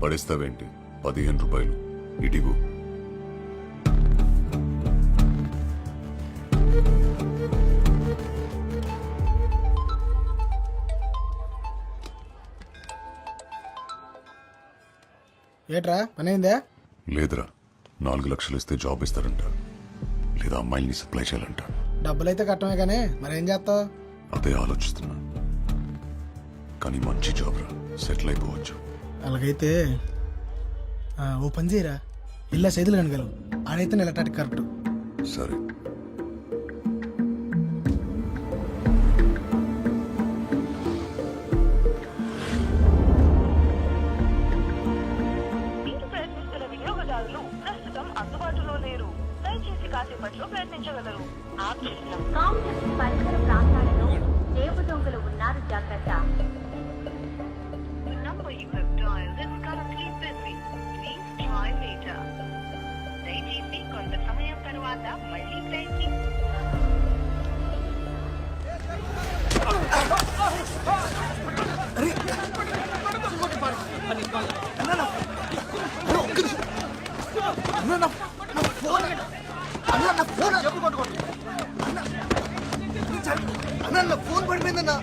పడేస్తావేంటి? 15 రూపాయలు ఇటిగు. ఏట్రా పని అయిందా? లేదురా, 4 లక్షలు ఇస్తే జాబ్ ఇస్తారంట, లేదా అమ్మాయిల్ని సప్లై చేయాలంట. డబ్బులైతే కట్టమే కానీ మరేం చేస్తావు? అదే ఆలోచిస్తున్నా. కానీ మంచి జాబ్ రా, సెటిల్ అయిపోవచ్చు. అలాగైతే ఓ పని చేయరా, ఇల్లా సైదులు కనగలవు. ఆడైతే నెలటాటికి కరెక్ట్. సరే. మీరు ప్రయత్నిస్తున్న వినియోగదారులు ప్రస్తుతం అందుబాటులో లేరు. దయచేసి కాసేపట్లో ప్రయత్నించగలరు. కాంప్లెక్స్ పరిసర ప్రాంతాలలో జేబు దొంగలు ఉన్నారు, జాగ్రత్త. The number you have dialed is currently busy. Please try later. దయచేసి కొంత సమయం తర్వాత మళ్ళీ ప్రయత్నించండి. ఫోన్ పడిపోయిందన్నా.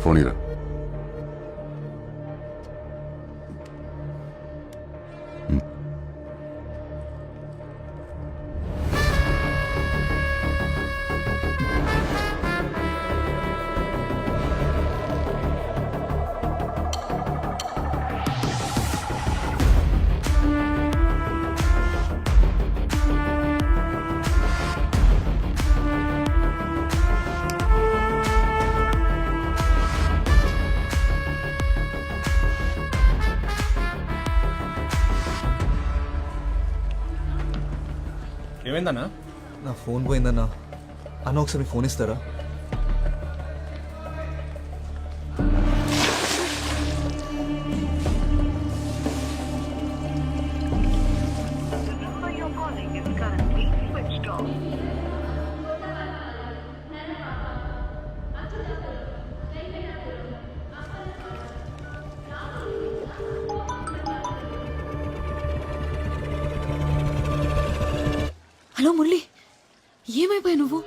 ఫోన్ ఇరా. ఏమైందన్నా? నా ఫోన్ పోయిందన్నా. అన్న ఒకసారి మీ ఫోన్ ఇస్తారా? The number you're calling is currently switched off. Hello Murali, ఏమైపోయావు నువ్వు?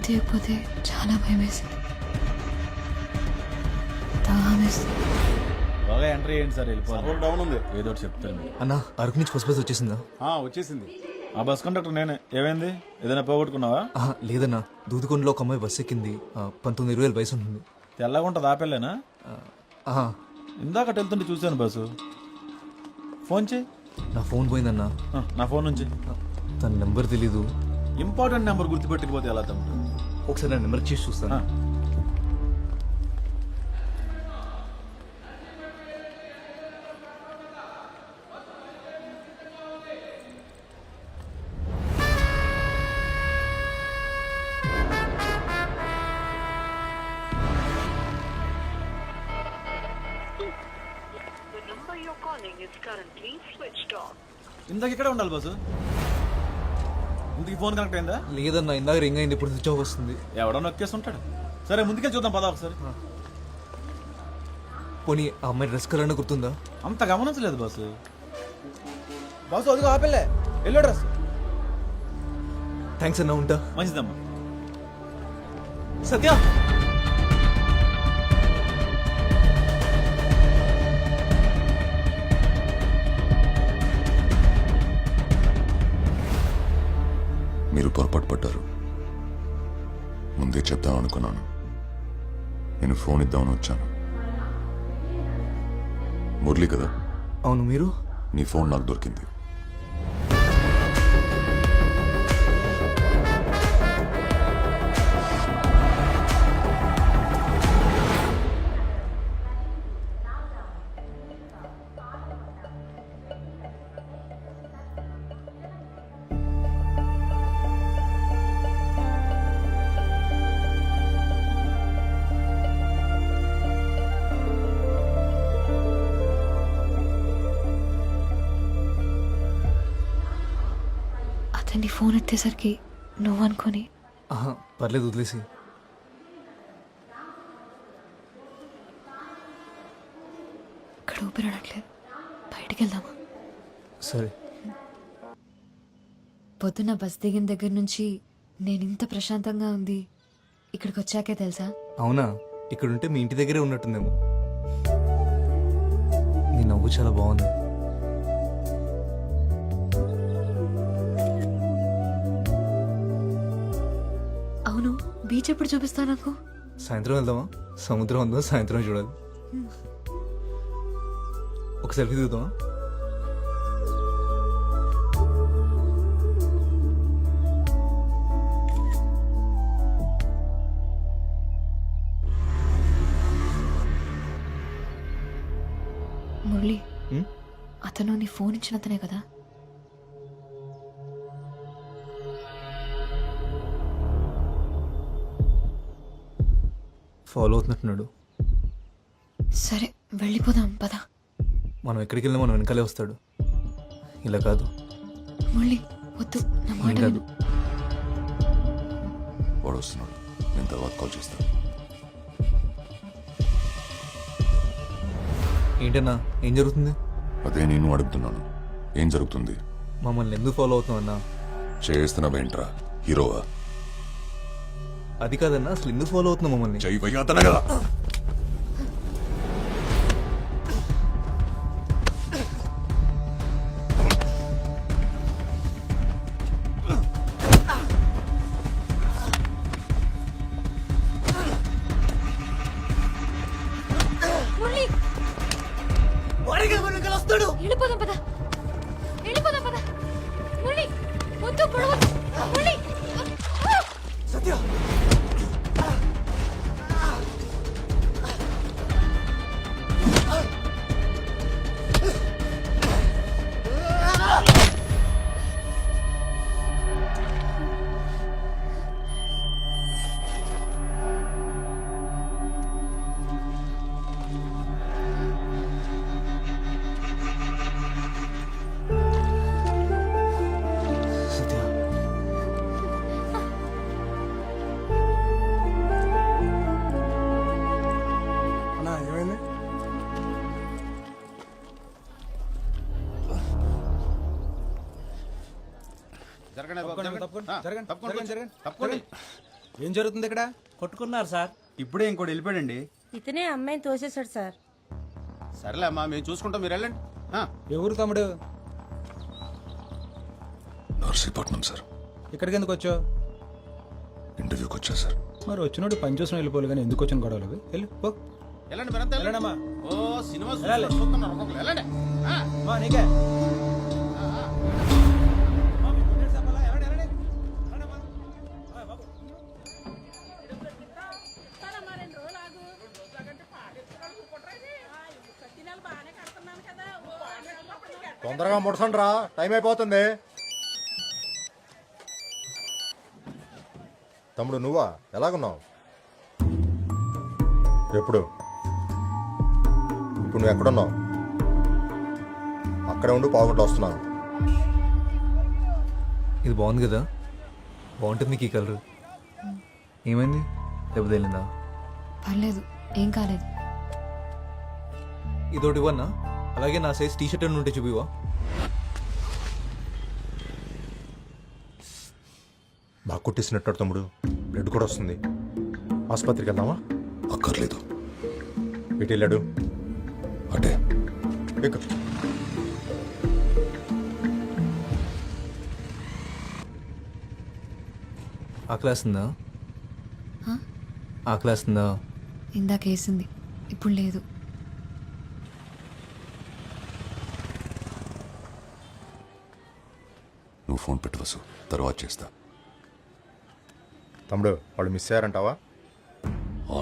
ఫోన్ తీయకపోతే చాలా భయం వేసింది. దాహం వేసింది. బాగా ఎంట్రీ అయ్యండి సార్, వెళ్ళిపోవాలి. డౌన్ ఉంది. ఏదో ఒకటి చెప్తాను. అన్నా అరకు నుంచి ఫస్ట్ బస్ వచ్చేసిందా? వచ్చేసింది. ఆ బస్ కండక్టర్ నేనే. ఏమైంది? ఏదైనా పోగొట్టుకున్నావా? లేదన్నా, దూదుకొండలో ఒక అమ్మాయి బస్ ఎక్కింది. 19-20 వయసు ఉంటుంది. తెల్లగా ఉంటుంది ఆపెళ్ళేనా? ఇందాక వెళ్తుంటే చూశాను బస్సు. ఫోన్ చేయి. నా ఫోన్ పోయిందన్నా. నా ఫోన్ నుంచి. తన నెంబర్ తెలీదు. ఇంపార్టెంట్ నెంబర్ గుర్తుపెట్టకపోతే ఎలా తమ్ముడు? ఒకసారి నా నెంబర్ చేసి చూస్తాను. ఇందాక ఇక్కడే ఉండాలి బస్సు. ఇందుకు ఫోన్ కనెక్ట్ అయిందా? లేదన్నా, ఇందాక రింగ్ అయింది, ఇప్పుడు స్విచ్ ఆఫ్ వస్తుంది. ఎవడో నొక్కేసి ఉంటాడు. సరే ముందుకెళ్ళి చూద్దాం పదా ఒకసారి. పోనీ ఆ అమ్మాయి డ్రెస్ కలర్ అన్న గుర్తుందా? అంత గమనించలేదు బాసు. బాసు అదిగో ఆపెళ్ళే, ఎల్లో డ్రెస్. థ్యాంక్స్ అన్నా, ఉంటా. మంచిదమ్మా. సత్య, మీరు పొరపాటు పడ్డారు. ముందే చెప్దాం అనుకున్నాను. నేను ఫోన్ ఇద్దామని వచ్చాను. మురళి కదా? అవును. మీరు? నీ ఫోన్ నాకు దొరికింది. అతన్ని ఫోన్ ఎత్తేసరికి నువ్వు అనుకొని. పర్లేదు, వదిలేసి. ఇక్కడ ఊపిరాడట్లేదు, బయటికి వెళ్దామా? సరే. పొద్దున్న బస్ దిగిన దగ్గర నుంచి నేను ఇంత ప్రశాంతంగా ఉంది ఇక్కడికి వచ్చాకే తెలుసా? అవునా? ఇక్కడుంటే మీ ఇంటి దగ్గరే ఉన్నట్టుందేమో. నీ నవ్వు చాలా బాగుంది. అవును, బీచ్ ఎప్పుడు చూపిస్తా నాకు? సాయంత్రం వెళ్దామా? సముద్రం ఉందో సాయంత్రం చూడాలి. ఒక సెల్ఫీ దిగుదామా? మురళి, అతను నీ ఫోన్ ఇచ్చిన అతనే కదా? ఫాలో అవుతున్నట్టున్నాడు. సరే వెళ్ళిపోదాం పద. మనం ఎక్కడికి వెళ్ళినా మనం వెనకాలే వస్తాడు. ఇలా కాదు. మురళి వద్దు, నా మాట కాదు. విను. వాడు వస్తున్నాడు, నేను తర్వాత కాల్ చేస్తాను. ఏంటన్నా, ఏం జరుగుతుంది? అదే నేను అడుగుతున్నాను, ఏం జరుగుతుంది? మమ్మల్ని ఎందుకు ఫాలో అవుతున్నావు అన్నా? చేస్తున్నావేంట్రా, హీరోవా? అది కాదన్నా, అసలు ఎందుకు ఫాలో అవుతున్నావు మమ్మల్ని? చెయ్యి కదా. వెళ్ళిపోదాం పద, వెళ్ళిపోదాం పద. మురళి వద్దు, గొడవ. మురళి సత్య, జరగండి. ఏం జరుగుతుంది ఇక్కడ? కొట్టుకున్నారు సార్. ఇప్పుడే ఇంకోటి వెళ్ళిపోయాడండి. ఇతనే అమ్మాయిని తోసేశాడు సార్. సరేలే అమ్మా, మేము చూసుకుంటాం, మీరు వెళ్ళండి. ఎవరు తమ్ముడు? నర్సీపట్నం సార్. ఇక్కడికి ఎందుకు వచ్చావు? ఇంటర్వ్యూకి వచ్చా సార్. మరి వచ్చినోడు పని చూసిన వెళ్ళిపోవాలి కానీ ఎందుకు వచ్చిన గొడవలు అవి? వెళ్ళు పో. వెళ్ళండి మీరంతా వెళ్ళండి. వెళ్ళండమ్మా. ఓ సినిమా వెళ్ళాలి. చూస్తున్నారు ఒక్కొక్కరు. వెళ్ళండి. మా నీకే తొందరగా ముడసండి రా, టైం అయిపోతుంది. తమ్ముడు నువ్వా? ఎలాగున్నావు? ఎప్పుడు? ఇప్పుడు నువ్వు ఎక్కడున్నావు? అక్కడే ఉండి పావుగంట వస్తున్నాను. ఇది బాగుంది కదా, బాగుంటుంది నీకు ఈ కలర్. ఏమైంది, దెబ్బ తగిలిందా? పర్లేదు, ఏం కాలేదు. ఇదోటి ఇవ్వన్నా, అలాగే నా సైజ్ టీ షర్ట్ అని ఉంటే చూపివా? బాగా కొట్టేసినట్టు తమ్ముడు, బ్లడ్ కూడా వస్తుంది. ఆసుపత్రికి వెళ్దామా? అక్కర్లేదు. ఇటు వెళ్ళాడు. అటే ఎక్కు. ఆకలేస్తుందా? ఆకలేస్తుందా? ఇందాక వేసింది, ఇప్పుడు లేదు. నువ్వు ఫోన్ పెట్టవసు, తర్వాత చేస్తా. తమ్ముడు వాళ్ళు మిస్ అయ్యారంటావా?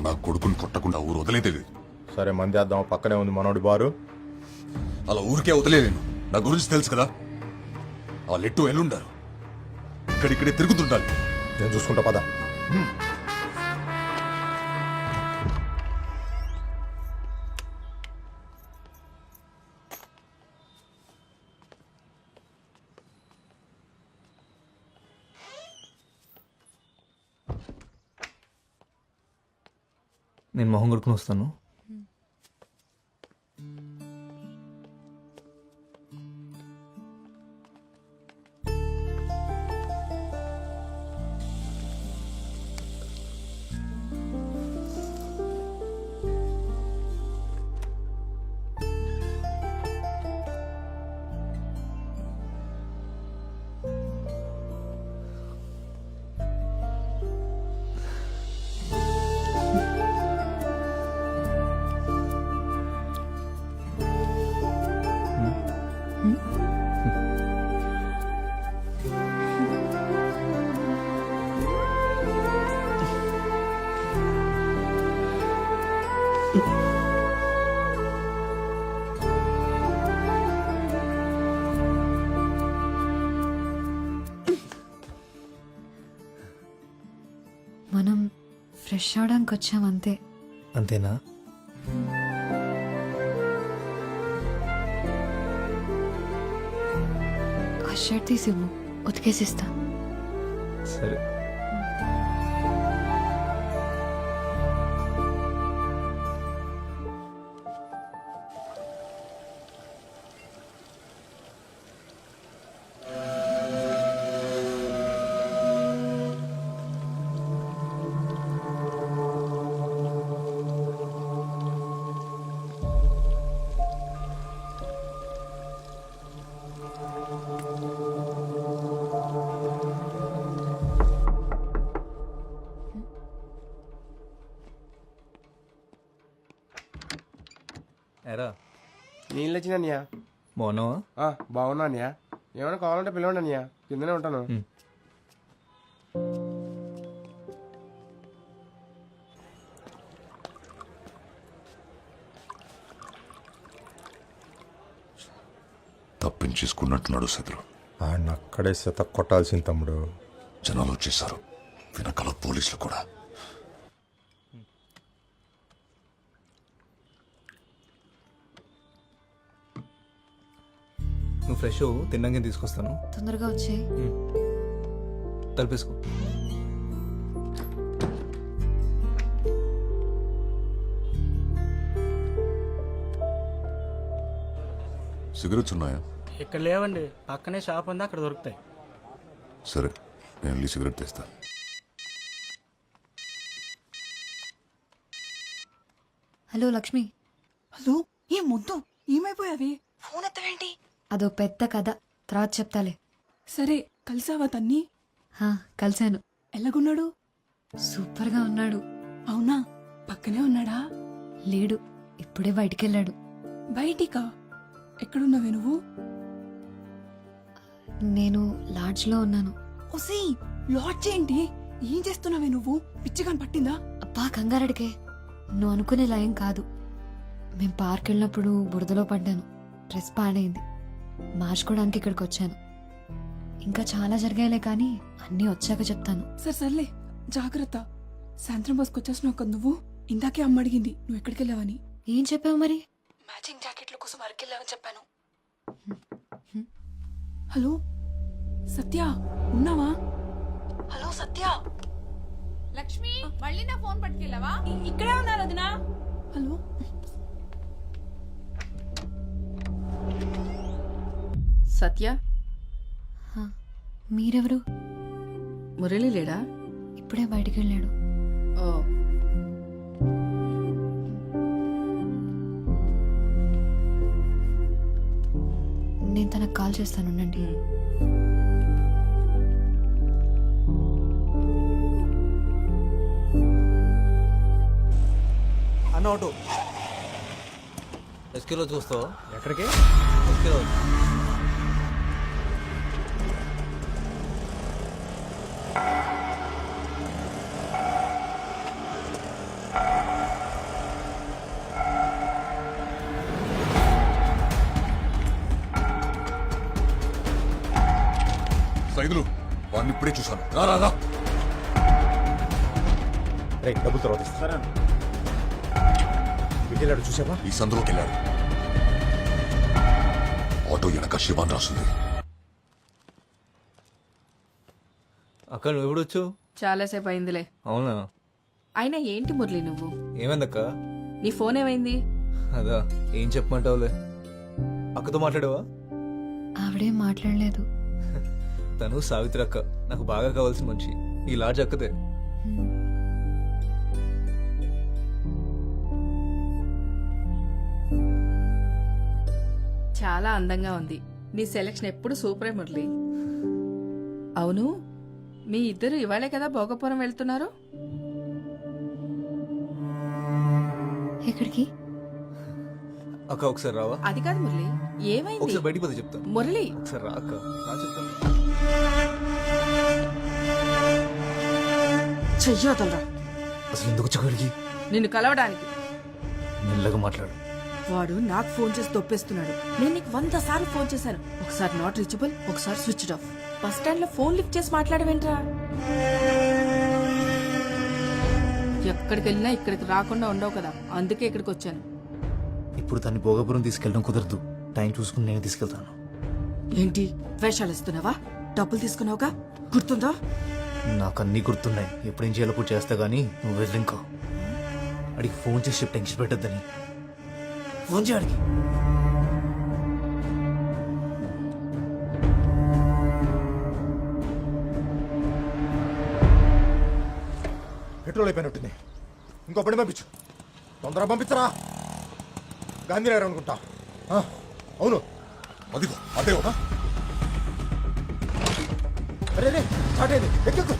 నా కొడుకుని కొట్టకుండా ఊరు వదిలేదేవి. సరే మంది వేద్దాం, పక్కనే ఉంది మనోడి బారు. అలా ఊరికే వదిలేను. నా గురించి తెలుసు కదా, ఆ లెట్టు ఎల్లుండారు. ఇక్కడిక్కడే తిరుగుతుండాలి. నేను చూసుకుంటా పద. నేను మొహం కొడుకుని వస్తాను. మనం ఫ్రెష్ అవడానికి వచ్చాం అంతే. అంతేనా? ఆ షర్ట్ తీసివ్వు, ఉతికేసిస్తా. సరే. ఎరా నీళ్ళు వచ్చినయ్యా. బాగున్నావా? బాగున్నా అన్నయ్య. ఏమైనా కావాలంటే పిలవండి అన్నయ్య, కిందనే ఉంటాను. తప్పించేసుకున్నట్టున్నాడు శత్రు. ఆయన అక్కడే శత కొట్టాల్సింది తమ్ముడు. జనాలు వచ్చేసారు, వెనకాల పోలీసులు కూడా. నువ్వు ఫ్రెష్ తిన్నాక తీసుకొస్తాను. తొందరగా వచ్చే. తలపేసుకో. సిగరెట్స్ ఉన్నాయా? ఇక్కడ లేవండి, పక్కనే షాప్ ఉంది, అక్కడ దొరుకుతాయి. సరే, నేను వెళ్ళి సిగరెట్ తెస్తా. హలో లక్ష్మి. హలో ఏం ముద్దు ఏమైపోయావి? ఫోన్ ఎత్తవేంటి? అదో పెద్ద కథ, తర్వాత చెప్తాలే. సరే కలిసావా తన్ని? కలిశాను. ఎలాగున్నాడు? సూపర్గా ఉన్నాడు. అవునా? పక్కనే ఉన్నాడా? లేడు, ఇప్పుడే బయటికెళ్ళాడు. బయటికా? ఎక్కడున్నావే నువ్వు? నేను లాడ్జ్లో ఉన్నాను. ఒసీ లాడ్జ్ ఏంటి? ఏం చేస్తున్నావే నువ్వు? పిచ్చిగా పట్టిందా? అబ్బా కంగారడికే, నువ్వు అనుకునే లయం కాదు. మేం పార్క్ వెళ్ళినప్పుడు బురదలో పడ్డాను, డ్రెస్ పాడైంది, మార్చుకోవడానికి ఇక్కడికి వచ్చాను. ఇంకా చాలా జరిగాయిలే కానీ అన్నీ వచ్చాక చెప్తాను. సర్లే జాగ్రత్త. సాయంత్రం బస్కి వచ్చేసినావు కదా నువ్వు. ఇందాకే అమ్మ అడిగింది నువ్వు ఎక్కడికి వెళ్ళావని. ఏం చెప్పావు మరి? మ్యాచింగ్ జాకెట్ల కోసం అరకెళ్ళావని చెప్పాను. హలో సత్య, ఉన్నావా? హలో సత్య. లక్ష్మి, మళ్ళీ నా ఫోన్ పట్టుకెళ్ళావా? ఇక్కడే ఉన్నారు వదినా. హలో సత్య, మీరెవరు? మురళి లేడా? ఇప్పుడే బయటికి వెళ్ళాడు. ఓ, నేను తనకు కాల్ చేస్తాను, ఉండండి. అన్న ఆటో ఎస్కేలో చూస్తావా? ఎక్కడికి? ఎస్కేలో. సైదులు వాడిని ఇప్పుడే చూశాను. రా రా రా. రే డబ్బులు తర్వాత ఇస్తారా? వెళ్ళాడు చూసావా? ఈ సందులోకి వెళ్ళాడు. ఆటో వెనక శివాన్ రాస్తుంది. అక్క నువ్వు ఎప్పుడు వచ్చావు? చాలాసేపు అయిందిలే. అవునా? అయినా ఏంటి మురళి నువ్వు? ఏమైందక్క? నీ ఫోన్ ఏమైంది? అదా, ఏం చెప్పమంటావులే. అక్కతో మాట్లాడావా? ఆవిడేం మాట్లాడలేదు. తను సావిత్రి అక్క, నాకు బాగా కావాల్సిన మనిషి. ఈ లాడ్జ్ అక్కదే. చాలా అందంగా ఉంది. నీ సెలక్షన్ ఎప్పుడు సూపరే మురళి. అవును, మీ ఇద్దరు ఇవాళే కదా భోగపురం వెళ్తున్నారు? ఎక్కడికి? అక్క ఒకసారి రావా? అది కాదు మురళి, ఏమైంది? ఒకసారి బయటికి పోతే చెప్తా. మురళి ఒకసారి రా అక్క, రా చెప్తాను. చెయ్యొదలరా. అసలు ఎందుకు వచ్చాడికి? నిన్ను కలవడానికి. మెల్లగా మాట్లాడు. వాడు నాకు ఫోన్ చేసి తొప్పేస్తున్నాడు. నేను నీకు 100 సార్లు ఫోన్ చేశాను. ఒకసారి నాట్ రీచబుల్, ఒకసారి స్విచ్డ్ ఆఫ్. బస్ స్టాండ్ లో ఫోన్ లిఫ్ట్ చేసి మాట్లాడవేంట్రా? ఎక్కడికి వెళ్ళినా ఇక్కడికి రాకుండా ఉండవు కదా, అందుకే ఇక్కడికి వచ్చాను. ఇప్పుడు తన్ని భోగపురం తీసుకెళ్ళడం కుదరదు. టైం చూసుకుని నేను తీసుకెళ్తాను. ఏంటి వేషాలు ఇస్తున్నావా? డబ్బులు తీసుకున్నావుగా, గుర్తుందా? నాకు అన్నీ గుర్తున్నాయి. ఎప్పుడేం చేయాలో కూడా చేస్తా గానీ నువ్వు వెళ్ళి ఇంకో అడిగి ఫోన్ చేసి టెన్షన్ పెట్టద్దని. ఫోన్ చేయడానికి పెట్రోల్ అయిపోయినట్టుంది. ఇంకో బండి పంపించు, తొందరగా పంపించరా. గాంధీనగర్ అనుకుంటా. అవును, అదిగో అదే. అరే రే స్టార్ట్ అయింది, ఎక్కు.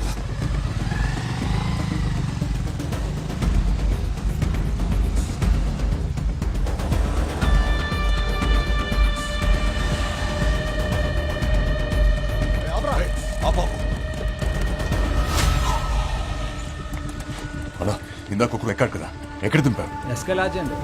అలా ఇందాక ఒకరు ఎక్కాడు కదా, ఎక్కడ దింపాడు? ఎస్కే లాడ్జ్ అండి.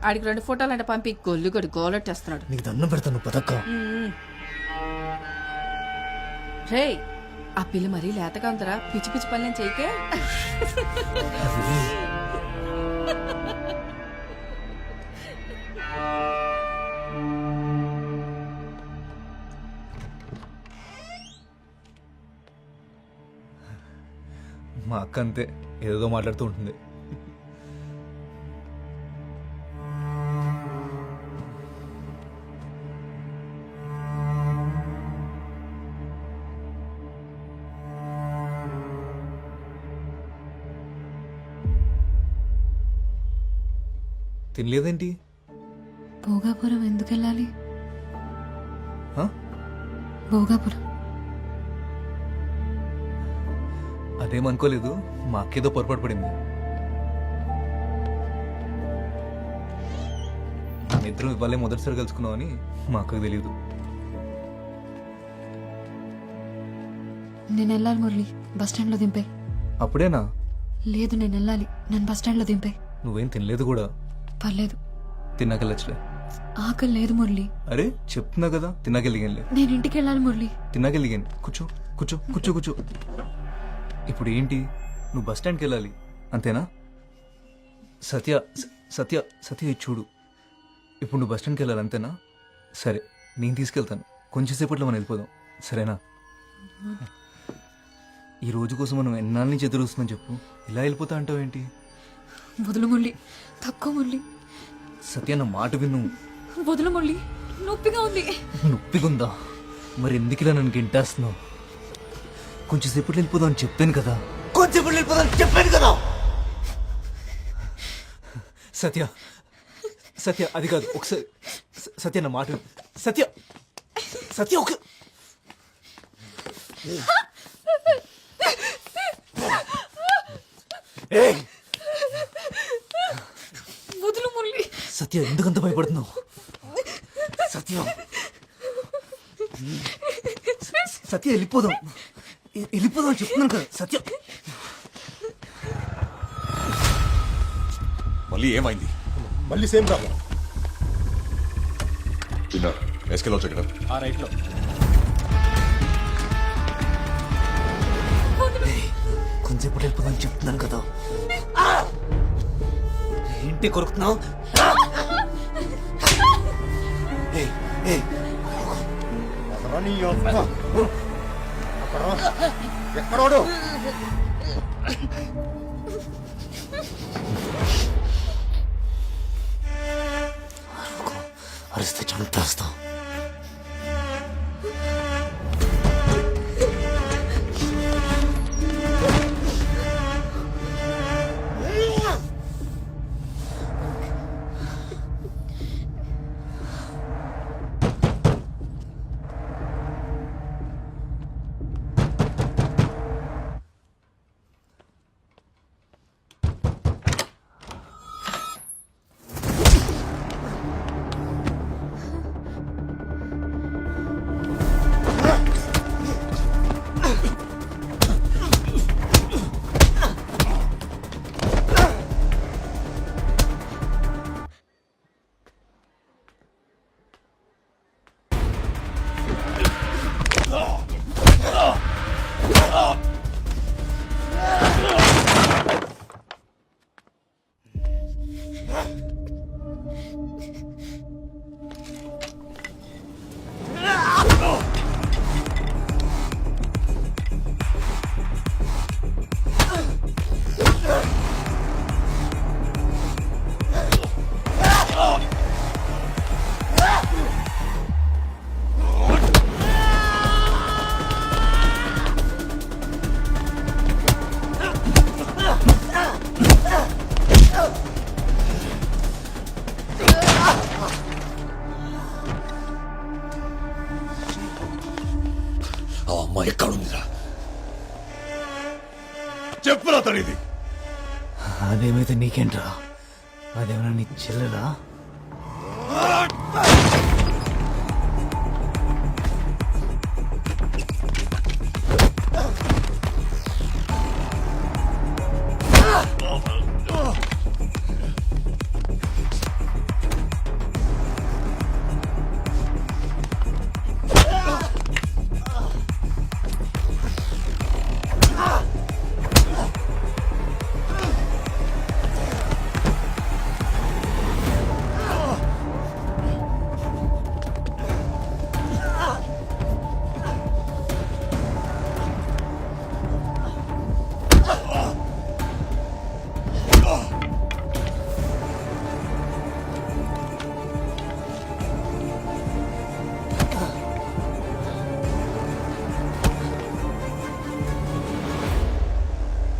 ఆడికి 2 ఫోటోలు అంటే పంపి గొల్లుగడి గోలెట్టేస్తున్నాడు. నీకు దండం పెడతాను పదక్క. రే, ఆ పిల్ల మరీ లేతగా ఉందరా, పిచ్చి పిచ్చి పనులేం చేయకే. మా అక్క అంతే, ఏదో మాట్లాడుతూ ఉంటుంది. తినలేదేంటి? భోగాపురం ఎందుకు వెళ్ళాలి? ఆ? భోగాపురం అదేమనుకోలేదు, మా అక్కేదో పొరపాటు పడింది. మన ఇద్దరం ఇవ్వాలే మొదటిసారి కలుసుకున్నామని మా అక్కకు తెలియదు. నేను వెళ్ళాలి మురళి, బస్ స్టాండ్లో దింపే. అప్పుడేనా? లేదు, నేను వెళ్ళాలి, నన్ను బస్ స్టాండ్లో దింపే. నువ్వేం తినలేదు కూడా. పర్లేదు, తిన్నాకెళ్ళచ్చులే. ఆకలి లేదు మురళి. అరే చెప్తున్నా కదా, తిన్నాకెళ్ళిగానులే. నేను ఇంటికి వెళ్ళాలి మురళి. తిన్నాకెళ్ళిగాను. కూర్చో కూర్చో కూర్చో కూర్చో. ఇప్పుడు ఏంటి, నువ్వు బస్ స్టాండ్కి వెళ్ళాలి అంతేనా? సత్య సత్య సత్య ఇది చూడు, ఇప్పుడు నువ్వు బస్ స్టాండ్కి వెళ్ళాలి అంతేనా? సరే నేను తీసుకెళ్తాను, కొంచెం సేపట్లో మనం వెళ్ళిపోదాం, సరేనా? ఈ రోజు కోసం మనం ఎన్నాళ్ళ నుంచి ఎదురు వస్తున్నాం చెప్పు, ఇలా వెళ్ళిపోతా అంటావు ఏంటి? వదులు మురళి, తక్కువ మురళి. సత్య నా మాట విను. వదులు మురళి, నొప్పిగా ఉంది. నొప్పిగుందా? మరి ఎందుకు ఇలా నన్ను గింటేస్తున్నావు? కొంచెం సేపట్లో వెళ్ళిపోదాం అని చెప్పాను కదా, కొంచెం వెళ్ళిపోదాం అని చెప్పాను కదా. సత్య సత్య అది కాదు, ఒకసారి సత్య నా మాట విను. సత్య సత్య ఒక వదులు మురళి. సత్య ఎందుకంత భయపడుతున్నావు? సత్య సత్య వెళ్ళిపోదాం, వెళ్ళిపోదాం అని చెప్తున్నాను కదా. సత్య మళ్ళీ ఏమైంది? మళ్ళీ సేమ్ ప్రాబ్లం. ఎస్కేలో చెక్కడ ఆ రైట్లో. కొంచెం వెళ్ళిపోదాం అని చెప్తున్నాను కదా. ఏంటి కొరుకుతున్నావు? ఎక్కడోడు? అరిస్తే చంపేస్తాం. ఆ అమ్మాయి ఎక్కడుందిరా? చెప్పురా తడిది. అదేమైతే నీకేంట్రా? అదేమన్నా నీ చెల్లెలా?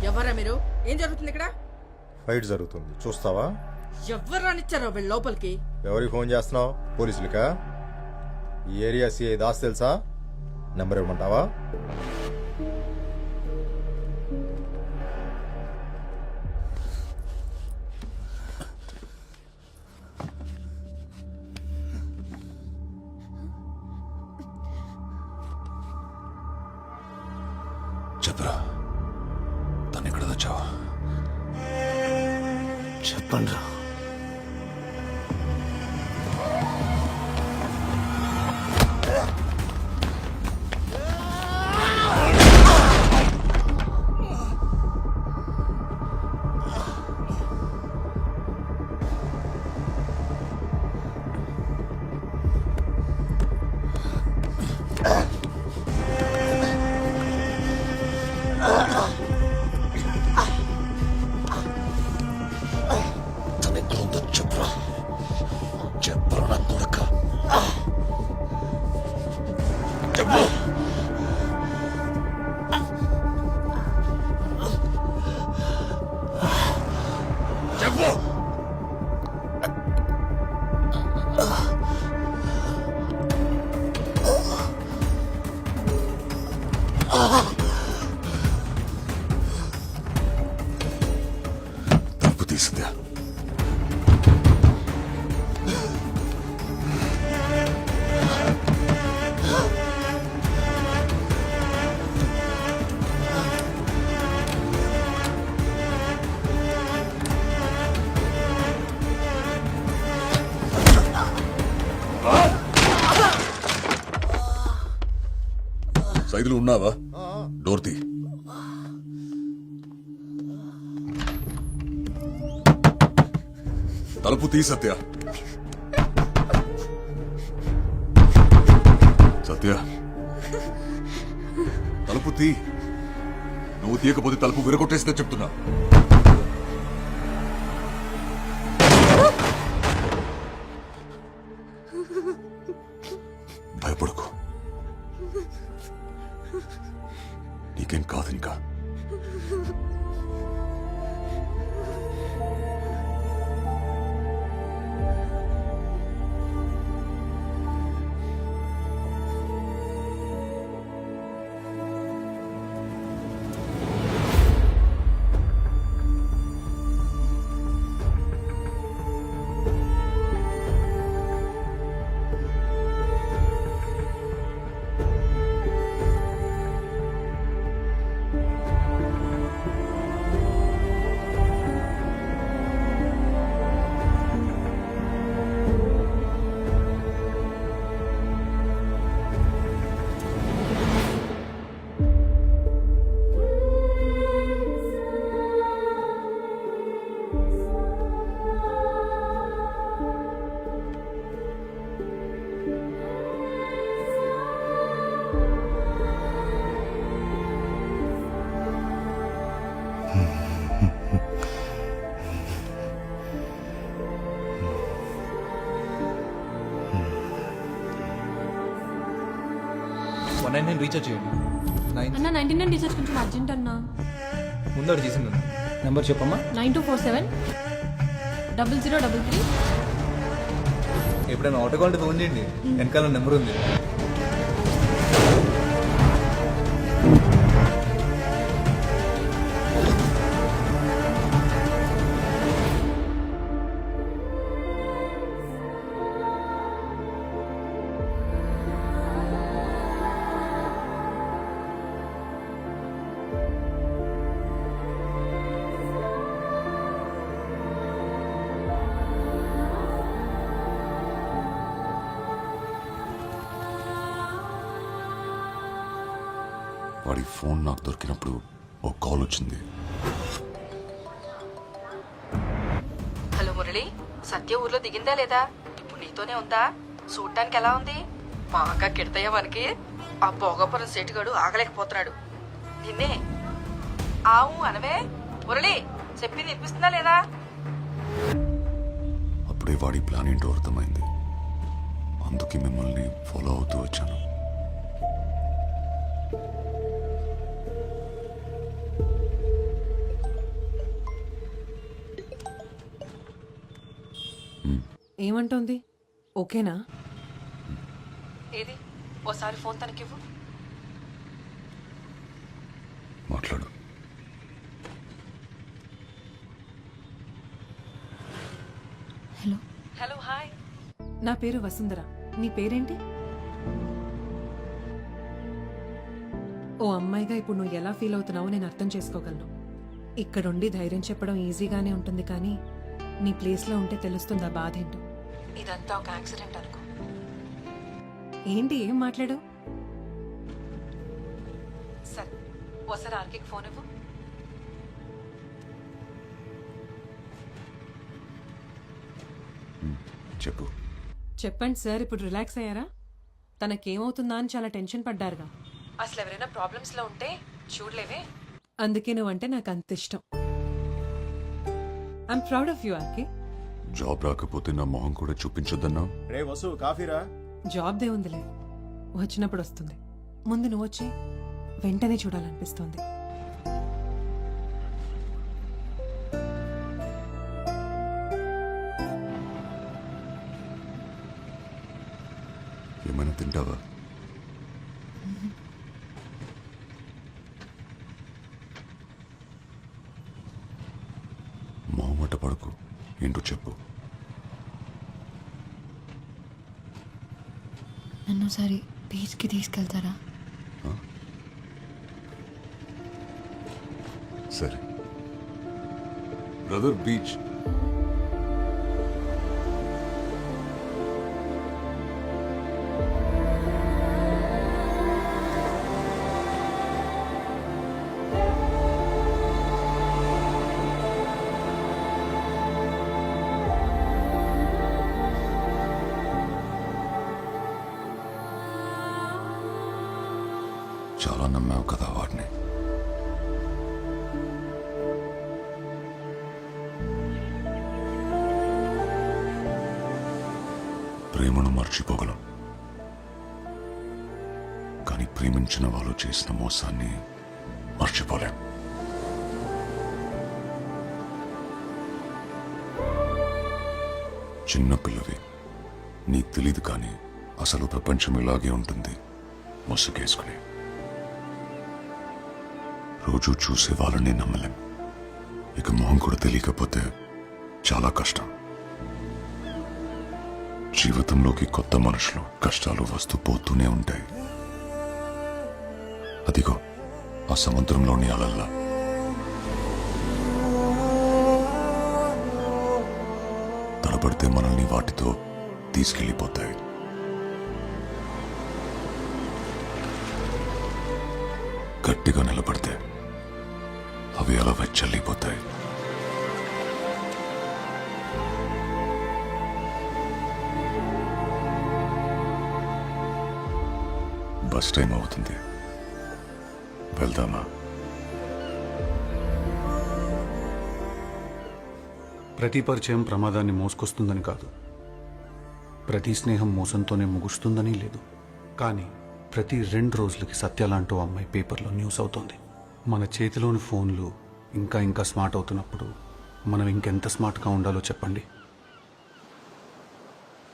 ఎవరా మీరు? ఏం జరుగుతుంది ఇక్కడ? ఫైట్ జరుగుతుంది, చూస్తావా? ఎవరు రానిచ్చారో వీళ్ళ లోపలికి? ఎవరికి ఫోన్ చేస్తున్నావు? పోలీసులకా? ఈ ఏరియా సిఐ దాస్ తెలుసా? నెంబర్ ఇవ్వమంటావా? చెప్పరా, తను ఎక్కడ తెచ్చావా? చెప్పండి రా. తలుపు తీసిందా? సైదులు ఉన్నావా? డోర్ తీ. తలుపు తీ సత్య. సత్య, తలుపు తీ. నువ్వు తీయకపోతే తలుపు విరగొట్టేస్తే చెప్తున్నా. భయపడకు, నీకేం కాదు ఇంకా. నేను రీఛార్జ్ చేయండి. అన్న 99 రీఛార్జ్ కొంచెం అర్జెంట్ అన్న. ముందు చేసింది నెంబర్ చెప్పమ్మా. 9247 0033. ఎప్పుడైనా ఆటో కాల్ ఫోన్ చేయండి, వెనకాల నెంబర్ ఉంది. వాడి ఫోన్ నాకు దొరికినప్పుడు ఓ కాల్ వచ్చింది. హలో మురళి, సత్య ఊర్లో దిగిందా లేదా? ఇప్పుడు నీతోనే ఉందా? చూడటానికి ఎలా ఉంది? మా అక్క కిడతయ్య మనకి ఆ భోగపురం సేటుగాడు ఆగలేకపోతున్నాడు. నిన్నే ఆవు అనవే మురళి, చెప్పింది వినిపిస్తుందా లేదా? అప్పుడే వాడి ప్లాన్ ఏంటో అర్థమైంది. అందుకే మిమ్మల్ని ఫాలో అవుతూ వచ్చాను. ఏమంటోంది? ఓకేనా? ఏది ఓసారి ఫోన్ తనకివ్వు. మాట్లాడు. హలో. Hello, hi. నా పేరు వసుంధర. నీ పేరేంటి? ఓ అమ్మాయిగా ఇప్పుడు నువ్వు ఎలా ఫీల్ అవుతున్నావో నేను అర్థం చేసుకోగలను. ఇక్కడుండి ధైర్యం చెప్పడం ఈజీగానే ఉంటుంది, కానీ నీ ప్లేస్లో ఉంటే తెలుస్తుంది ఆ బాధ ఏంటో. ఇదంతా ఒక యాక్సిడెంట్ అనుకో. ఏంటి, ఏం మాట్లాడు? సరే, ఒకసారి ఆర్కేకి ఫోన్ ఇవ్వు. చెప్పు. చెప్పండి సార్, ఇప్పుడు రిలాక్స్ అయ్యారా? తనకేమవుతుందా అని చాలా టెన్షన్ పడ్డారుగా. అసలు ఎవరైనా ప్రాబ్లమ్స్ లో ఉంటే చూడలేవే, అందుకే నువ్వంటే నాకు అంత ఇష్టం. I'm proud of you RK. Job రాకపోతే నా మొహం కూడా చూపించొద్దన్నా? రే వసు, కాఫీరా? జాబ్ దే ఉందిలే, వచ్చినప్పుడు వస్తుంది. ముందు నువ్వు వచ్చి వెంటనే చూడాలనిపిస్తోంది. ఏమైనా తింటావా? మొహమాట పడకు, ఏంటో చెప్పు. నన్ను ఒకసారి బీచ్కి తీసుకెళ్తారా? సరే బ్రదర్, బీచ్. చాలా నమ్మావు కదా వాడిని. ప్రేమను మర్చిపోగలం, కానీ ప్రేమించిన వాళ్ళు చేసిన మోసాన్ని మర్చిపోలేం. చిన్నపిల్లవి, నీకు తెలీదు, కానీ అసలు ప్రపంచం ఇలాగే ఉంటుంది, ముసుగేసుకుని. రోజు చూసే వాళ్ళని నమ్మలేం, ఇక మొహం కూడా తెలియకపోతే చాలా కష్టం. జీవితంలోకి కొత్త మనుషులు, కష్టాలు వస్తూ పోతూనే ఉంటాయి. అదిగో ఆ సముద్రంలోని అలల్లా. తడబడితే మనల్ని వాటితో తీసుకెళ్ళిపోతాయి. గట్టిగా నిలబడితే అవి అలా వెచ్చల్లిపోతాయి. బస్ టైం అవుతుంది, వెళ్దామా? ప్రతి పరిచయం ప్రమాదాన్ని మోసుకొస్తుందని కాదు, ప్రతి స్నేహం మోసంతోనే ముగుస్తుందని లేదు. కానీ ప్రతి 2 రోజులకి సత్యాలంటూ అమ్మాయి పేపర్లో న్యూస్ అవుతోంది. మన చేతిలోని ఫోన్లు ఇంకా ఇంకా స్మార్ట్ అవుతున్నప్పుడు మనం ఇంకెంత స్మార్ట్గా ఉండాలో చెప్పండి.